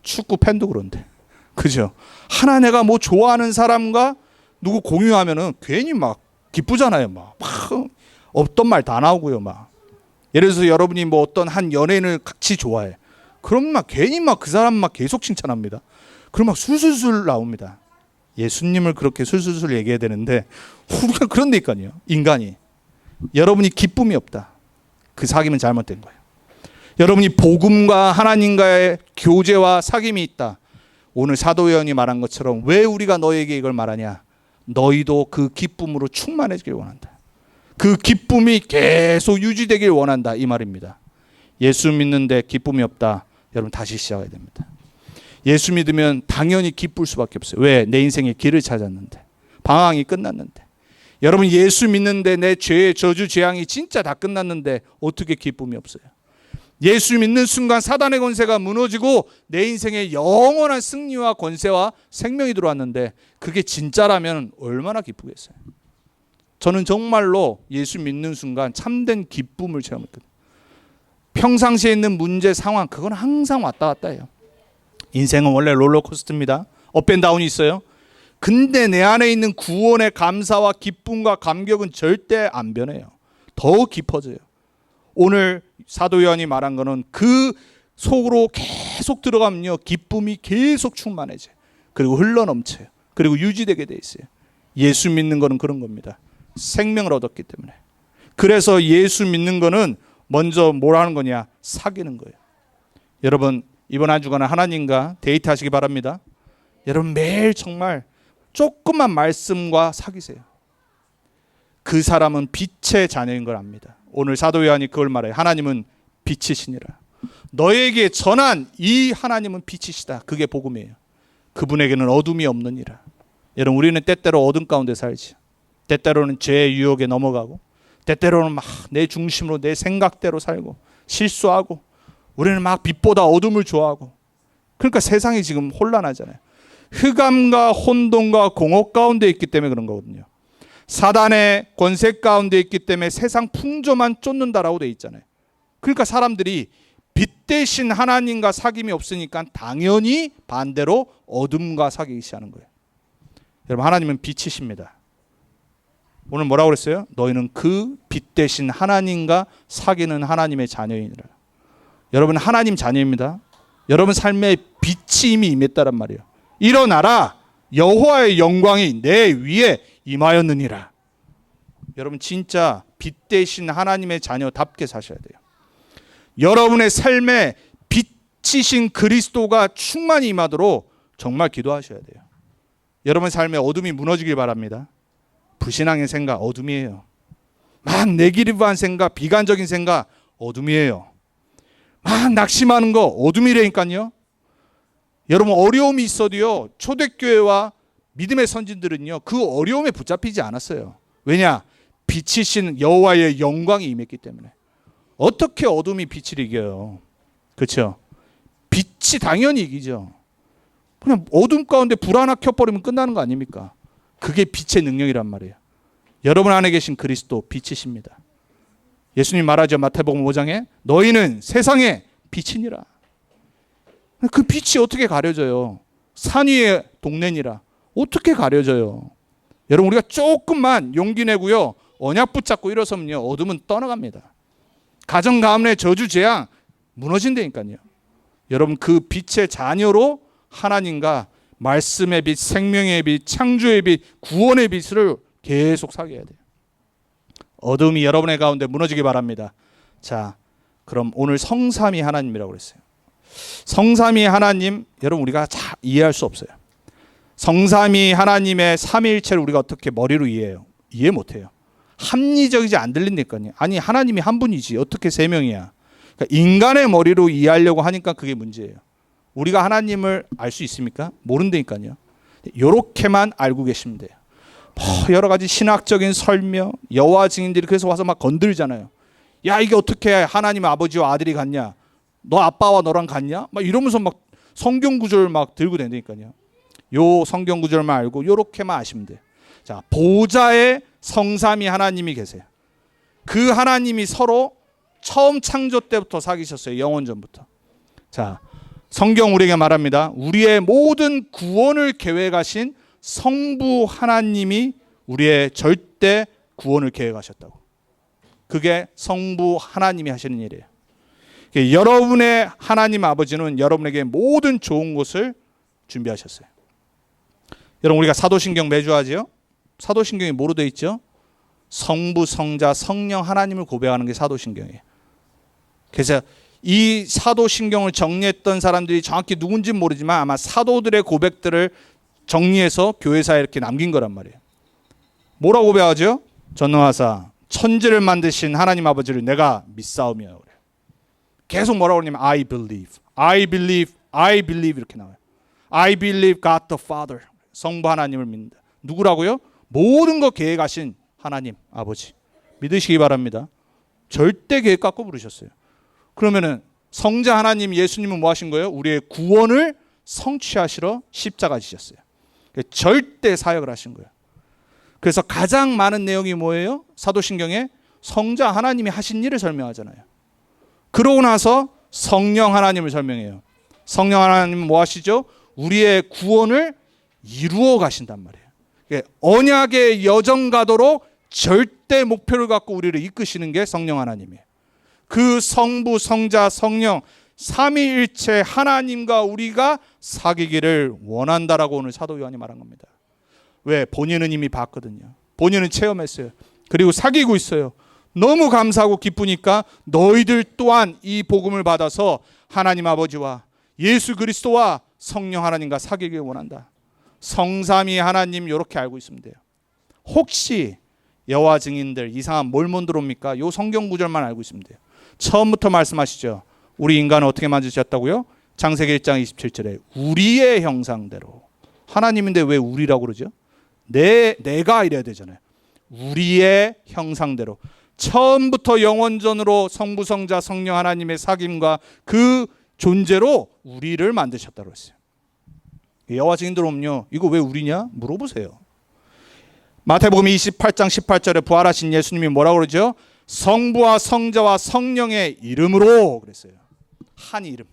축구 팬도 그런데. 그죠? 하나 내가 좋아하는 사람과 누구 공유하면은 괜히 막 기쁘잖아요. 막 없던 말 다 나오고요. 막 예를 들어서 여러분이 어떤 한 연예인을 같이 좋아해. 그럼 막 괜히 막 그 사람 막 계속 칭찬합니다. 그럼 막 술술술 나옵니다. 예수님을 그렇게 술술술 얘기해야 되는데 우리가 그런데니까요. 인간이 여러분이 기쁨이 없다. 그 사귐은 잘못된 거예요. 여러분이 복음과 하나님과의 교제와 사귐이 있다. 오늘 사도 요한이 말한 것처럼 왜 우리가 너에게 이걸 말하냐? 너희도 그 기쁨으로 충만해지길 원한다. 그 기쁨이 계속 유지되길 원한다. 이 말입니다. 예수 믿는데 기쁨이 없다. 여러분 다시 시작해야 됩니다. 예수 믿으면 당연히 기쁠 수밖에 없어요. 왜? 내 인생의 길을 찾았는데. 방황이 끝났는데. 여러분 예수 믿는데 내 죄의 저주 재앙이 진짜 다 끝났는데 어떻게 기쁨이 없어요? 예수 믿는 순간 사단의 권세가 무너지고 내 인생에 영원한 승리와 권세와 생명이 들어왔는데 그게 진짜라면 얼마나 기쁘겠어요. 저는 정말로 예수 믿는 순간 참된 기쁨을 체험했거든요. 평상시에 있는 문제 상황 그건 항상 왔다 갔다 해요. 인생은 원래 롤러코스터입니다. 업앤다운이 있어요. 근데 내 안에 있는 구원의 감사와 기쁨과 감격은 절대 안 변해요. 더욱 깊어져요. 오늘 사도 요한이 말한 거는 그 속으로 계속 들어가면요 기쁨이 계속 충만해져요. 그리고 흘러넘쳐요. 그리고 유지되게 돼 있어요. 예수 믿는 거는 그런 겁니다. 생명을 얻었기 때문에. 그래서 예수 믿는 거는 먼저 뭘 하는 거냐? 사귀는 거예요. 여러분 이번 한 주간은 하나님과 데이트하시기 바랍니다. 여러분 매일 정말 조금만 말씀과 사귀세요. 그 사람은 빛의 자녀인 걸 압니다. 오늘 사도 요한이 그걸 말해요. 하나님은 빛이시니라. 너에게 전한 이 하나님은 빛이시다. 그게 복음이에요. 그분에게는 어둠이 없느니라. 여러분 우리는 때때로 어둠 가운데 살지. 때때로는 죄의 유혹에 넘어가고 때때로는 막 내 중심으로 내 생각대로 살고 실수하고 우리는 막 빛보다 어둠을 좋아하고 그러니까 세상이 지금 혼란하잖아요. 흑암과 혼돈과 공허 가운데 있기 때문에 그런 거거든요. 사단의 권세 가운데 있기 때문에 세상 풍조만 쫓는다라고 돼 있잖아요. 그러니까 사람들이 빛 대신 하나님과 사귐이 없으니까 당연히 반대로 어둠과 사귀기 시작하는 거예요. 여러분 하나님은 빛이십니다. 오늘 뭐라고 그랬어요? 너희는 그 빛 대신 하나님과 사귀는 하나님의 자녀이니라. 여러분 하나님 자녀입니다. 여러분 삶에 빛이 이미 임했다란 말이에요. 일어나라 여호와의 영광이 내 위에 임하였느니라. 여러분 진짜 빛 대신 하나님의 자녀답게 사셔야 돼요. 여러분의 삶에 빛이신 그리스도가 충만히 임하도록 정말 기도하셔야 돼요. 여러분 삶에 어둠이 무너지길 바랍니다. 불신앙의 생각 어둠이에요. 막 네기티브한 생각, 비관적인 생각 어둠이에요. 막 낙심하는 거 어둠이라니까요. 여러분 어려움이 있어도요 초대교회와 믿음의 선진들은요 그 어려움에 붙잡히지 않았어요. 왜냐? 빛이신 여호와의 영광이 임했기 때문에. 어떻게 어둠이 빛을 이겨요? 그렇죠? 빛이 당연히 이기죠. 그냥 어둠 가운데 불 하나 켜버리면 끝나는 거 아닙니까? 그게 빛의 능력이란 말이에요. 여러분 안에 계신 그리스도 빛이십니다. 예수님 말하죠. 마태복음 5장에 너희는 세상의 빛이니라. 그 빛이 어떻게 가려져요? 산 위의 동네니라. 어떻게 가려져요? 여러분 우리가 조금만 용기 내고요 언약 붙잡고 일어서면요 어둠은 떠나갑니다. 가정 가문의 저주 재앙 무너진다니까요. 여러분 그 빛의 자녀로 하나님과 말씀의 빛, 생명의 빛, 창조의 빛, 구원의 빛을 계속 사귀어야 돼요. 어둠이 여러분의 가운데 무너지기 바랍니다. 자, 그럼 오늘 성삼위 하나님이라고 그랬어요. 성삼위 하나님, 여러분 우리가 잘 이해할 수 없어요. 성삼위 하나님의 삼위일체를 우리가 어떻게 머리로 이해해요? 이해 못해요. 합리적이지 안 들린다니까요. 아니 하나님이 한 분이지 어떻게 세 명이야? 그러니까 인간의 머리로 이해하려고 하니까 그게 문제예요. 우리가 하나님을 알 수 있습니까? 모른다니까요. 이렇게만 알고 계시면 돼요. 여러 가지 신학적인 설명, 여호와 증인들이 그래서 와서 막 건들잖아요. 야 이게 어떻게 하나님 아버지와 아들이 같냐? 너 아빠와 너랑 같냐? 막 이러면서 막 성경 구절 막 들고 다니니까요. 요 성경 구절만 알고 요렇게만 아시면 돼요. 자, 보좌에 성삼위 하나님이 계세요. 그 하나님이 서로 처음 창조 때부터 사귀셨어요. 영원 전부터. 자, 성경 우리에게 말합니다. 우리의 모든 구원을 계획하신 성부 하나님이 우리의 절대 구원을 계획하셨다고. 그게 성부 하나님이 하시는 일이에요. 여러분의 하나님 아버지는 여러분에게 모든 좋은 것을 준비하셨어요. 여러분 우리가 사도신경 매주 하죠. 사도신경이 뭐로 되어 있죠? 성부, 성자, 성령 하나님을 고백하는 게 사도신경이에요. 그래서 이 사도신경을 정리했던 사람들이 정확히 누군지는 모르지만 아마 사도들의 고백들을 정리해서 교회사에 이렇게 남긴 거란 말이에요. 뭐라고 고백하죠? 전능하사 천지를 만드신 하나님 아버지를 내가 믿사오며 그래요. 계속 뭐라고 그러냐면 I believe, I believe, I believe 이렇게 나와요. I believe God the Father. 성부 하나님을 믿는다. 누구라고요? 모든 거 계획하신 하나님 아버지. 믿으시기 바랍니다. 절대 계획 갖고 부르셨어요. 그러면은 성자 하나님 예수님은 뭐 하신 거예요? 우리의 구원을 성취하시러 십자가 지셨어요. 절대 사역을 하신 거예요. 그래서 가장 많은 내용이 뭐예요? 사도신경에 성자 하나님이 하신 일을 설명하잖아요. 그러고 나서 성령 하나님을 설명해요. 성령 하나님은 뭐 하시죠? 우리의 구원을 이루어 가신단 말이에요. 언약의 여정 가도록 절대 목표를 갖고 우리를 이끄시는 게 성령 하나님이에요. 그 성부, 성자, 성령 삼위일체 하나님과 우리가 사귀기를 원한다라고 오늘 사도 요한이 말한 겁니다. 왜? 본인은 이미 봤거든요. 본인은 체험했어요. 그리고 사귀고 있어요. 너무 감사하고 기쁘니까 너희들 또한 이 복음을 받아서 하나님 아버지와 예수 그리스도와 성령 하나님과 사귀기를 원한다. 성삼위 하나님 이렇게 알고 있으면 돼요. 혹시 여호와 증인들 이상한 몰몬 들어옵니까? 요 성경 구절만 알고 있으면 돼요. 처음부터 말씀하시죠. 우리 인간은 어떻게 만드셨다고요? 창세기 1장 27절에 우리의 형상대로. 하나님인데 왜 우리라고 그러죠? 내가 이래야 되잖아요. 우리의 형상대로. 처음부터 영원전으로 성부, 성자, 성령 하나님의 사귐과 그 존재로 우리를 만드셨다고 했어요. 여호와 증인들 오면요, 이거 왜 우리냐? 물어보세요. 마태복음 28장 18절에 부활하신 예수님이 뭐라고 그러죠? 성부와 성자와 성령의 이름으로 그랬어요. 한 이름.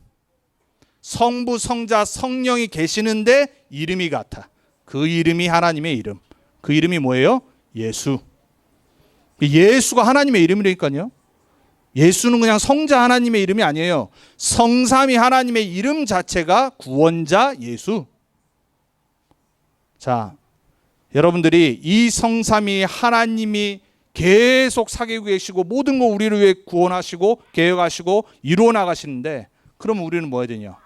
성부, 성자, 성령이 계시는데 이름이 같아. 그 이름이 하나님의 이름. 그 이름이 뭐예요? 예수. 예수가 하나님의 이름이라니까요. 예수는 그냥 성자 하나님의 이름이 아니에요. 성삼위 하나님의 이름 자체가 구원자 예수. 자, 여러분들이 이 성삼위 하나님이 계속 사귀고 계시고 모든 거 우리를 위해 구원하시고 계획하시고 이루어 나가시는데, 그러면 우리는 뭐 해야 되냐?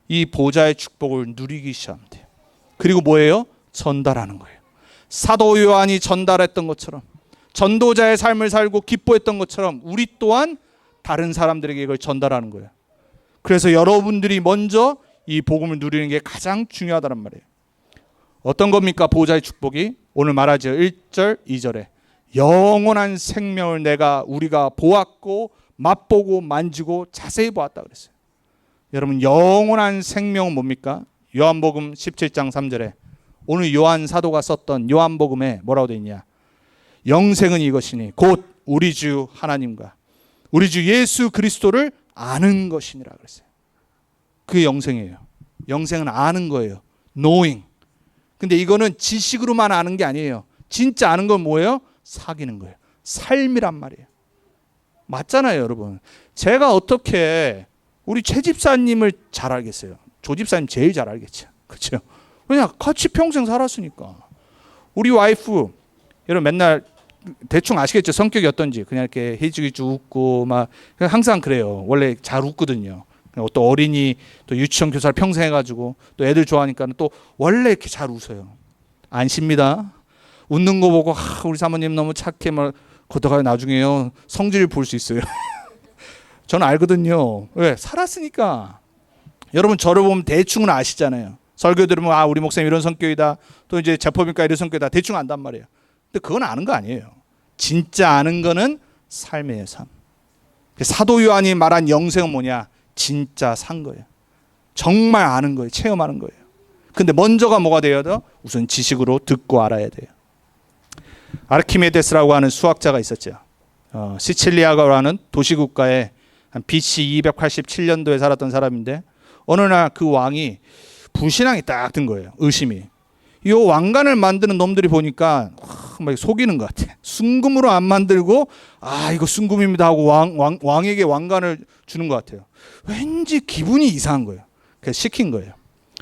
이 보좌의 축복을 누리기 시작하면 돼요. 그리고 뭐예요? 전달하는 거예요. 사도 요한이 전달했던 것처럼, 전도자의 삶을 살고 기뻐했던 것처럼 우리 또한 다른 사람들에게 이걸 전달하는 거예요. 그래서 여러분들이 먼저 이 복음을 누리는 게 가장 중요하다는 말이에요. 어떤 겁니까? 보좌의 축복이 오늘 말하죠. 1절 2절에 영원한 생명을 우리가 보았고 맛보고 만지고 자세히 보았다 그랬어요. 여러분, 영원한 생명은 뭡니까? 요한복음 17장 3절에 오늘 요한 사도가 썼던 요한복음에 뭐라고 되어 있냐? 영생은 이것이니 곧 우리 주 하나님과 우리 주 예수 그리스도를 아는 것이니라 그랬어요. 그게 영생이에요. 영생은 아는 거예요. knowing. 근데 이거는 지식으로만 아는 게 아니에요. 진짜 아는 건 뭐예요? 사귀는 거예요. 삶이란 말이에요. 맞잖아요, 여러분. 제가 어떻게 우리 최 집사님을 잘 알겠어요? 조 집사님 제일 잘 알겠죠. 그렇죠? 왜냐? 같이 평생 살았으니까. 우리 와이프, 여러분 맨날 대충 아시겠죠? 성격이 어떤지. 그냥 이렇게 해지기주 웃고 막 항상 그래요. 원래 잘 웃거든요. 또 어린이, 또 유치원 교사를 평생 해가지고 또 애들 좋아하니까 또 원래 이렇게 잘 웃어요. 안 쉽니다. 웃는 거 보고 우리 사모님 너무 착해. 막 그러다가 나중에요 성질을 볼 수 있어요. 저는 알거든요. 왜? 살았으니까. 여러분 저를 보면 대충은 아시잖아요. 설교 들으면 우리 목사님 이런 성격이다. 또 이제 제법일까 이런 성격이다. 대충 안단 말이에요. 근데 그건 아는 거 아니에요. 진짜 아는 거는 삶이에요. 삶. 사도 요한이 말한 영생은 뭐냐? 진짜 산 거예요. 정말 아는 거예요. 체험하는 거예요. 근데 먼저가 뭐가 돼야 돼요? 우선 지식으로 듣고 알아야 돼요. 아르키메데스라고 하는 수학자가 있었죠. 시칠리아라는 도시국가에 한 BC 287년도에 살았던 사람인데 어느 날 그 왕이 불신앙이 딱 든 거예요. 의심이. 이 왕관을 만드는 놈들이 보니까 막 속이는 것 같아. 순금으로 안 만들고 이거 순금입니다 하고 왕에게 왕관을 주는 것 같아요. 왠지 기분이 이상한 거예요. 그래서 시킨 거예요.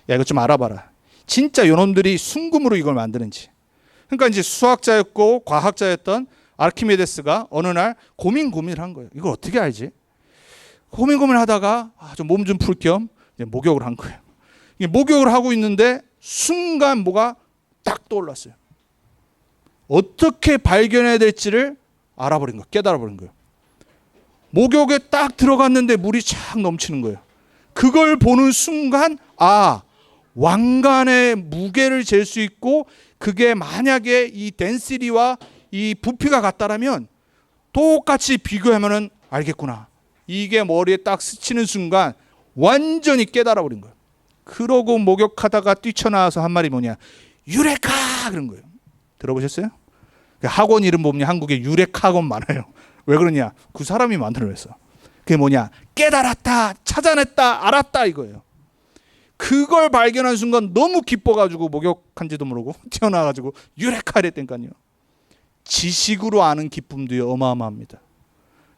야, 이거 좀 알아봐라. 진짜 요놈들이 순금으로 이걸 만드는지. 그러니까 이제 수학자였고 과학자였던 아르키메데스가 어느 날 고민을 한 거예요. 이걸 어떻게 알지? 고민하다가 좀 몸 좀 풀 겸 목욕을 한 거예요. 목욕을 하고 있는데 순간 뭐가 딱 떠올랐어요. 어떻게 발견해야 될지를 알아버린 거예요. 깨달아버린 거예요. 목욕에 딱 들어갔는데 물이 쫙 넘치는 거예요. 그걸 보는 순간 왕관의 무게를 잴 수 있고 그게 만약에 이 덴시티와 이 부피가 같다라면 똑같이 비교하면은 알겠구나. 이게 머리에 딱 스치는 순간 완전히 깨달아 버린 거예요. 그러고 목욕하다가 뛰쳐나와서 한 말이 뭐냐, 유레카 그런 거예요. 들어보셨어요? 학원 이름 보면 한국에 유레카 학원 많아요. 왜 그러냐, 그 사람이 만들어냈어. 그게 뭐냐, 깨달았다, 찾아냈다, 알았다 이거예요. 그걸 발견한 순간 너무 기뻐가지고 목욕한지도 모르고 튀어나와가지고 유레카 이랬다니까요. 지식으로 아는 기쁨도 어마어마합니다.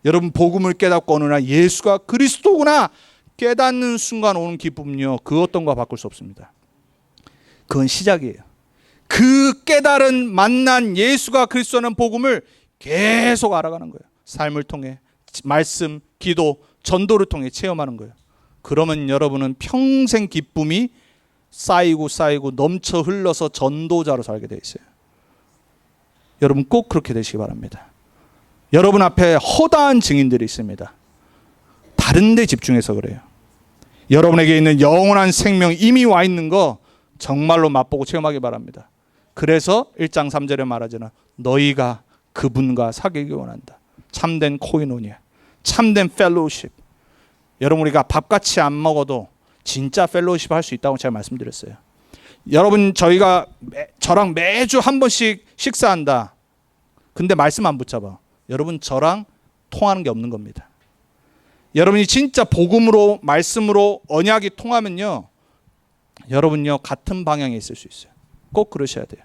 여러분, 복음을 깨닫고 어느 날 예수가 그리스도구나 깨닫는 순간 오는 기쁨은요, 그 어떤 거 바꿀 수 없습니다. 그건 시작이에요. 그 깨달은 만난 예수가 그리스도라는 복음을 계속 알아가는 거예요. 삶을 통해, 말씀, 기도, 전도를 통해 체험하는 거예요. 그러면 여러분은 평생 기쁨이 쌓이고 넘쳐 흘러서 전도자로 살게 돼 있어요. 여러분 꼭 그렇게 되시기 바랍니다. 여러분 앞에 허다한 증인들이 있습니다. 다른 데 집중해서 그래요. 여러분에게 있는 영원한 생명 이미 와 있는 거 정말로 맛보고 체험하기 바랍니다. 그래서 1장 3절에 말하잖아. 너희가 그분과 사귀기 원한다. 참된 코이노니아, 참된 펠로우십. 여러분, 우리가 밥같이 안 먹어도 진짜 펠로우십 할 수 있다고 제가 말씀드렸어요. 여러분, 저랑 매주 한 번씩 식사한다. 근데 말씀 안 붙잡아. 여러분, 저랑 통하는 게 없는 겁니다. 여러분이 진짜 복음으로, 말씀으로 언약이 통하면요, 여러분요 같은 방향에 있을 수 있어요. 꼭 그러셔야 돼요.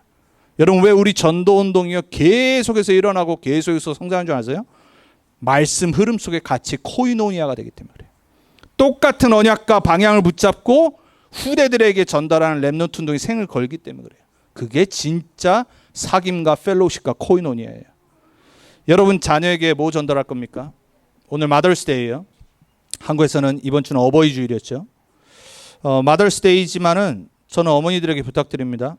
여러분, 왜 우리 전도 운동이요 계속해서 일어나고 계속해서 성장하는 줄 아세요? 말씀 흐름 속에 같이 코이노니아가 되기 때문에 그래요. 똑같은 언약과 방향을 붙잡고 후대들에게 전달하는 렘넌트 운동이 생을 걸기 때문에 그래요. 그게 진짜 사귐과 펠로우십과 코이노니아예요. 여러분, 자녀에게 뭐 전달할 겁니까? 오늘 마더스데이예요. 한국에서는 이번 주는 어버이 주일이었죠. 마더스데이지만은 저는 어머니들에게 부탁드립니다.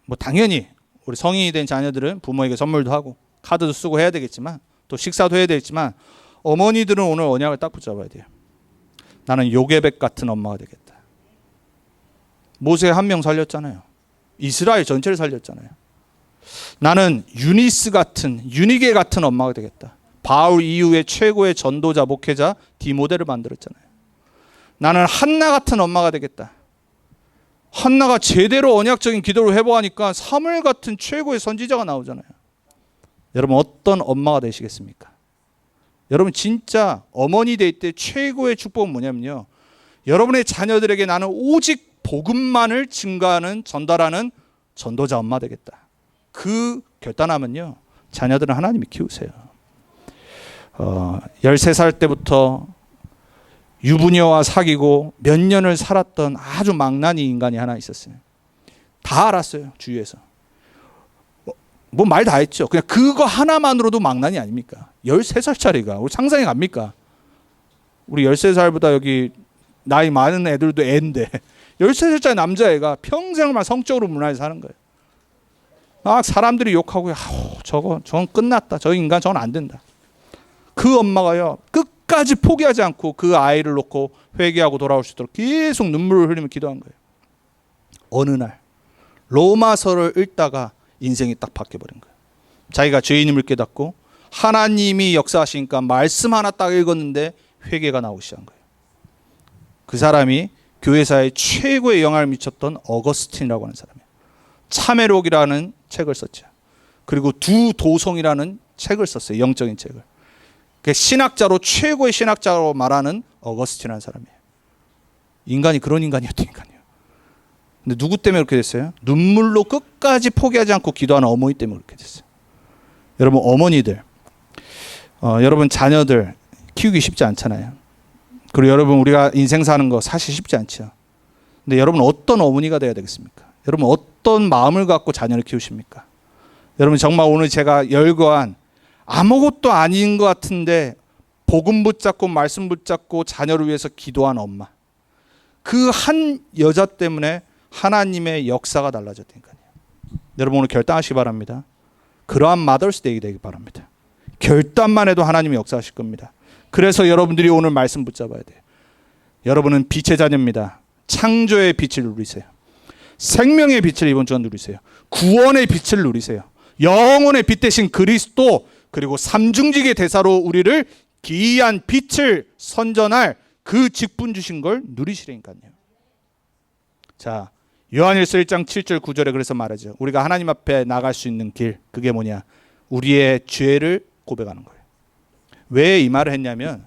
뭐 당연히 우리 성인이 된 자녀들은 부모에게 선물도 하고 카드도 쓰고 해야 되겠지만, 또 식사도 해야 되겠지만, 어머니들은 오늘 언약을 딱 붙잡아야 돼요. 나는 요게벳 같은 엄마가 되겠다. 모세 한 명 살렸잖아요. 이스라엘 전체를 살렸잖아요. 나는 유니게 같은 엄마가 되겠다. 바울 이후에 최고의 전도자, 목회자 디모데를 만들었잖아요. 나는 한나 같은 엄마가 되겠다. 한나가 제대로 언약적인 기도를 회복하니까 사무엘 같은 최고의 선지자가 나오잖아요. 여러분, 어떤 엄마가 되시겠습니까? 여러분, 진짜 어머니 될 때 최고의 축복은 뭐냐면요, 여러분의 자녀들에게 나는 오직 복음만을 증가하는, 전달하는 전도자 엄마 되겠다. 그 결단하면요, 자녀들은 하나님이 키우세요. 13살 때부터 유부녀와 사귀고 몇 년을 살았던 아주 망나니 인간이 하나 있었어요. 다 알았어요, 주위에서. 뭐 말 다 했죠. 그냥 그거 하나만으로도 망나니 아닙니까? 13살짜리가 우리 상상이 갑니까? 우리 13살보다 여기 나이 많은 애들도 애인데 13살짜리 남자애가 평생을 성적으로 문화에서 사는 거예요. 사람들이 욕하고, 저건 끝났다. 저 인간 저건 안 된다. 그 엄마가요, 끝까지 포기하지 않고 그 아이를 놓고 회개하고 돌아올 수 있도록 계속 눈물을 흘리며 기도한 거예요. 어느 날 로마서를 읽다가 인생이 딱 바뀌어버린 거예요. 자기가 죄인임을 깨닫고 하나님이 역사하시니까 말씀 하나 딱 읽었는데 회개가 나오기 시작한 거예요. 그 사람이 교회사에 최고의 영향을 미쳤던 어거스틴이라고 하는 사람이에요. 참회록이라는 책을 썼죠. 그리고 두 도성이라는 책을 썼어요. 영적인 책을. 신학자로 최고의 신학자로 말하는 어거스틴이라는 사람이에요. 인간이 그런 인간이었다니까요. 근데 누구 때문에 그렇게 됐어요? 눈물로 끝까지 포기하지 않고 기도하는 어머니 때문에 그렇게 됐어요. 여러분, 어머니들, 여러분 자녀들 키우기 쉽지 않잖아요. 그리고 여러분, 우리가 인생 사는 거 사실 쉽지 않죠. 근데 여러분, 어떤 어머니가 돼야 되겠습니까? 여러분, 어떤 마음을 갖고 자녀를 키우십니까? 여러분, 정말 오늘 제가 열거한 아무것도 아닌 것 같은데 복음 붙잡고 말씀 붙잡고 자녀를 위해서 기도한 엄마, 그 한 여자 때문에 하나님의 역사가 달라졌다니까요. 여러분, 오늘 결단하시기 바랍니다. 그러한 마더스데이 되기 바랍니다. 결단만 해도 하나님이 역사하실 겁니다. 그래서 여러분들이 오늘 말씀 붙잡아야 돼요. 여러분은 빛의 자녀입니다. 창조의 빛을 누리세요. 생명의 빛을 이번 주간 누리세요. 구원의 빛을 누리세요. 영혼의 빛 대신 그리스도, 그리고 삼중직의 대사로 우리를 기이한 빛을 선전할 그 직분 주신 걸 누리시라니까요. 자, 요한일서 1장 7절 9절에 그래서 말하죠. 우리가 하나님 앞에 나갈 수 있는 길, 그게 뭐냐? 우리의 죄를 고백하는 거예요. 왜 이 말을 했냐면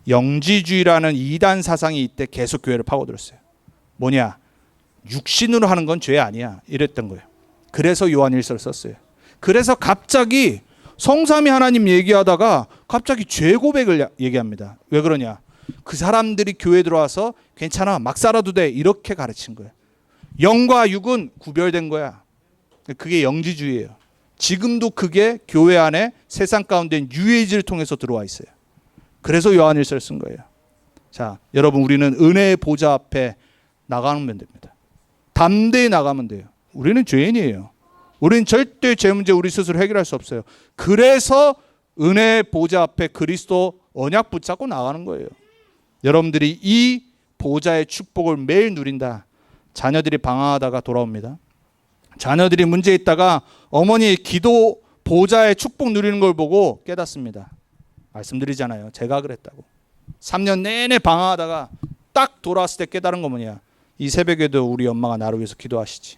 영지주의라는 이단 사상이 이때 계속 교회를 파고들었어요. 뭐냐? 육신으로 하는 건 죄 아니야. 이랬던 거예요. 그래서 요한일서를 썼어요. 그래서 갑자기 성삼위 하나님 얘기하다가 갑자기 죄 고백을 얘기합니다. 왜 그러냐? 그 사람들이 교회 들어와서 괜찮아, 막 살아도 돼, 이렇게 가르친 거예요. 영과 육은 구별된 거야. 그게 영지주의예요. 지금도 그게 교회 안에 세상 가운데 뉴에이지를 통해서 들어와 있어요. 그래서 요한일서를 쓴 거예요. 자, 여러분, 우리는 은혜의 보좌 앞에 나가면 됩니다. 담대히 나가면 돼요. 우리는 죄인이에요. 우리는 절대 죄 문제 우리 스스로 해결할 수 없어요. 그래서 은혜의 보좌 앞에 그리스도 언약 붙잡고 나가는 거예요. 여러분들이 이 보좌의 축복을 매일 누린다. 자녀들이 방황하다가 돌아옵니다. 자녀들이 문제 있다가 어머니의 기도 보좌의 축복 누리는 걸 보고 깨닫습니다. 말씀드리잖아요. 제가 그랬다고. 3년 내내 방황하다가 딱 돌아왔을 때 깨달은 거 뭐냐? 이 새벽에도 우리 엄마가 나를 위해서 기도하시지.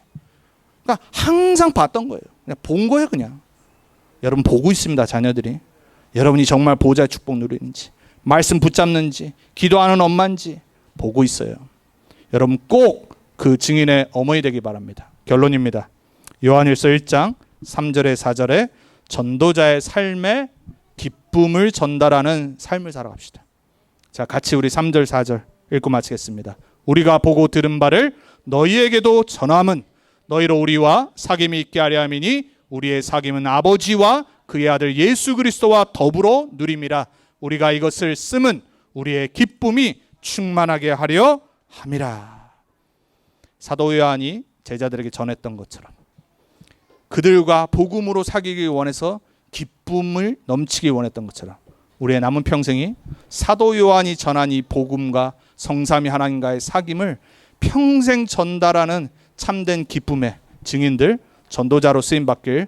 그러니까 항상 봤던 거예요. 그냥 본 거예요, 그냥. 여러분 보고 있습니다, 자녀들이. 여러분이 정말 보좌의 축복 누리는지, 말씀 붙잡는지, 기도하는 엄마인지 보고 있어요. 여러분 꼭 그 증인의 어머니 되기 바랍니다. 결론입니다. 요한일서 1장 3절에 4절에 전도자의 삶에 기쁨을 전달하는 삶을 살아갑시다. 자, 같이 우리 3절 4절 읽고 마치겠습니다. 우리가 보고 들은 바를 너희에게도 전함은 너희로 우리와 사귐이 있게 하려 함이니 우리의 사귐은 아버지와 그의 아들 예수 그리스도와 더불어 누림이라. 우리가 이것을 쓰면 우리의 기쁨이 충만하게 하려 함이라. 사도 요한이 제자들에게 전했던 것처럼 그들과 복음으로 사귀기 원해서 기쁨을 넘치기 원했던 것처럼 우리의 남은 평생이 사도 요한이 전한 이 복음과 성삼위 하나님과의 사귐을 평생 전달하는 참된 기쁨의 증인들, 전도자로 쓰임 받길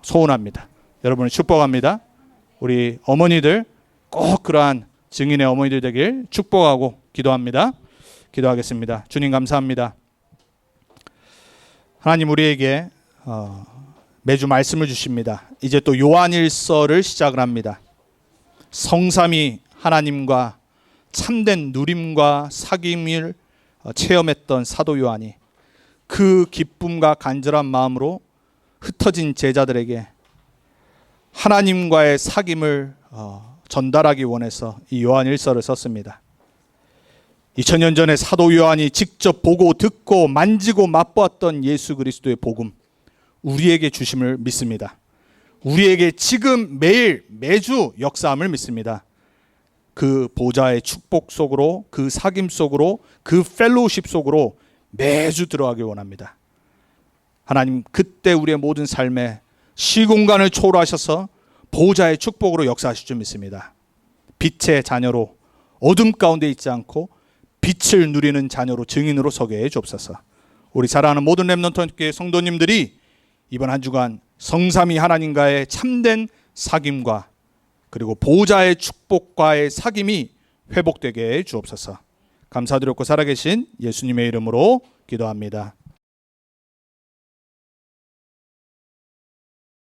소원합니다. 여러분을 축복합니다. 우리 어머니들 꼭 그러한 증인의 어머니들 되길 축복하고 기도합니다. 기도하겠습니다. 주님 감사합니다. 하나님, 우리에게 매주 말씀을 주십니다. 이제 또 요한일서를 시작을 합니다. 성삼위 하나님과 참된 누림과 사귐을 체험했던 사도 요한이 그 기쁨과 간절한 마음으로 흩어진 제자들에게 하나님과의 사귐을 전달하기 원해서 이 요한일서를 썼습니다. 2000년 전에 사도 요한이 직접 보고 듣고 만지고 맛보았던 예수 그리스도의 복음, 우리에게 주심을 믿습니다. 우리에게 지금 매일 매주 역사함을 믿습니다. 그 보좌의 축복 속으로, 그 사귐 속으로, 그 펠로우십 속으로 매주 들어가길 원합니다. 하나님, 그때 우리의 모든 삶에 시공간을 초월하셔서 보좌의 축복으로 역사하실 줄 믿습니다. 빛의 자녀로 어둠 가운데 있지 않고 빛을 누리는 자녀로 증인으로 서게 해 주옵소서. 우리 사랑하는 모든 렘넌트 성도님들이 이번 한 주간 성삼위 하나님과의 참된 사귐과 그리고 보좌의 축복과의 사귐이 회복되게 해 주옵소서. 감사드렸고 살아계신 예수님의 이름으로 기도합니다.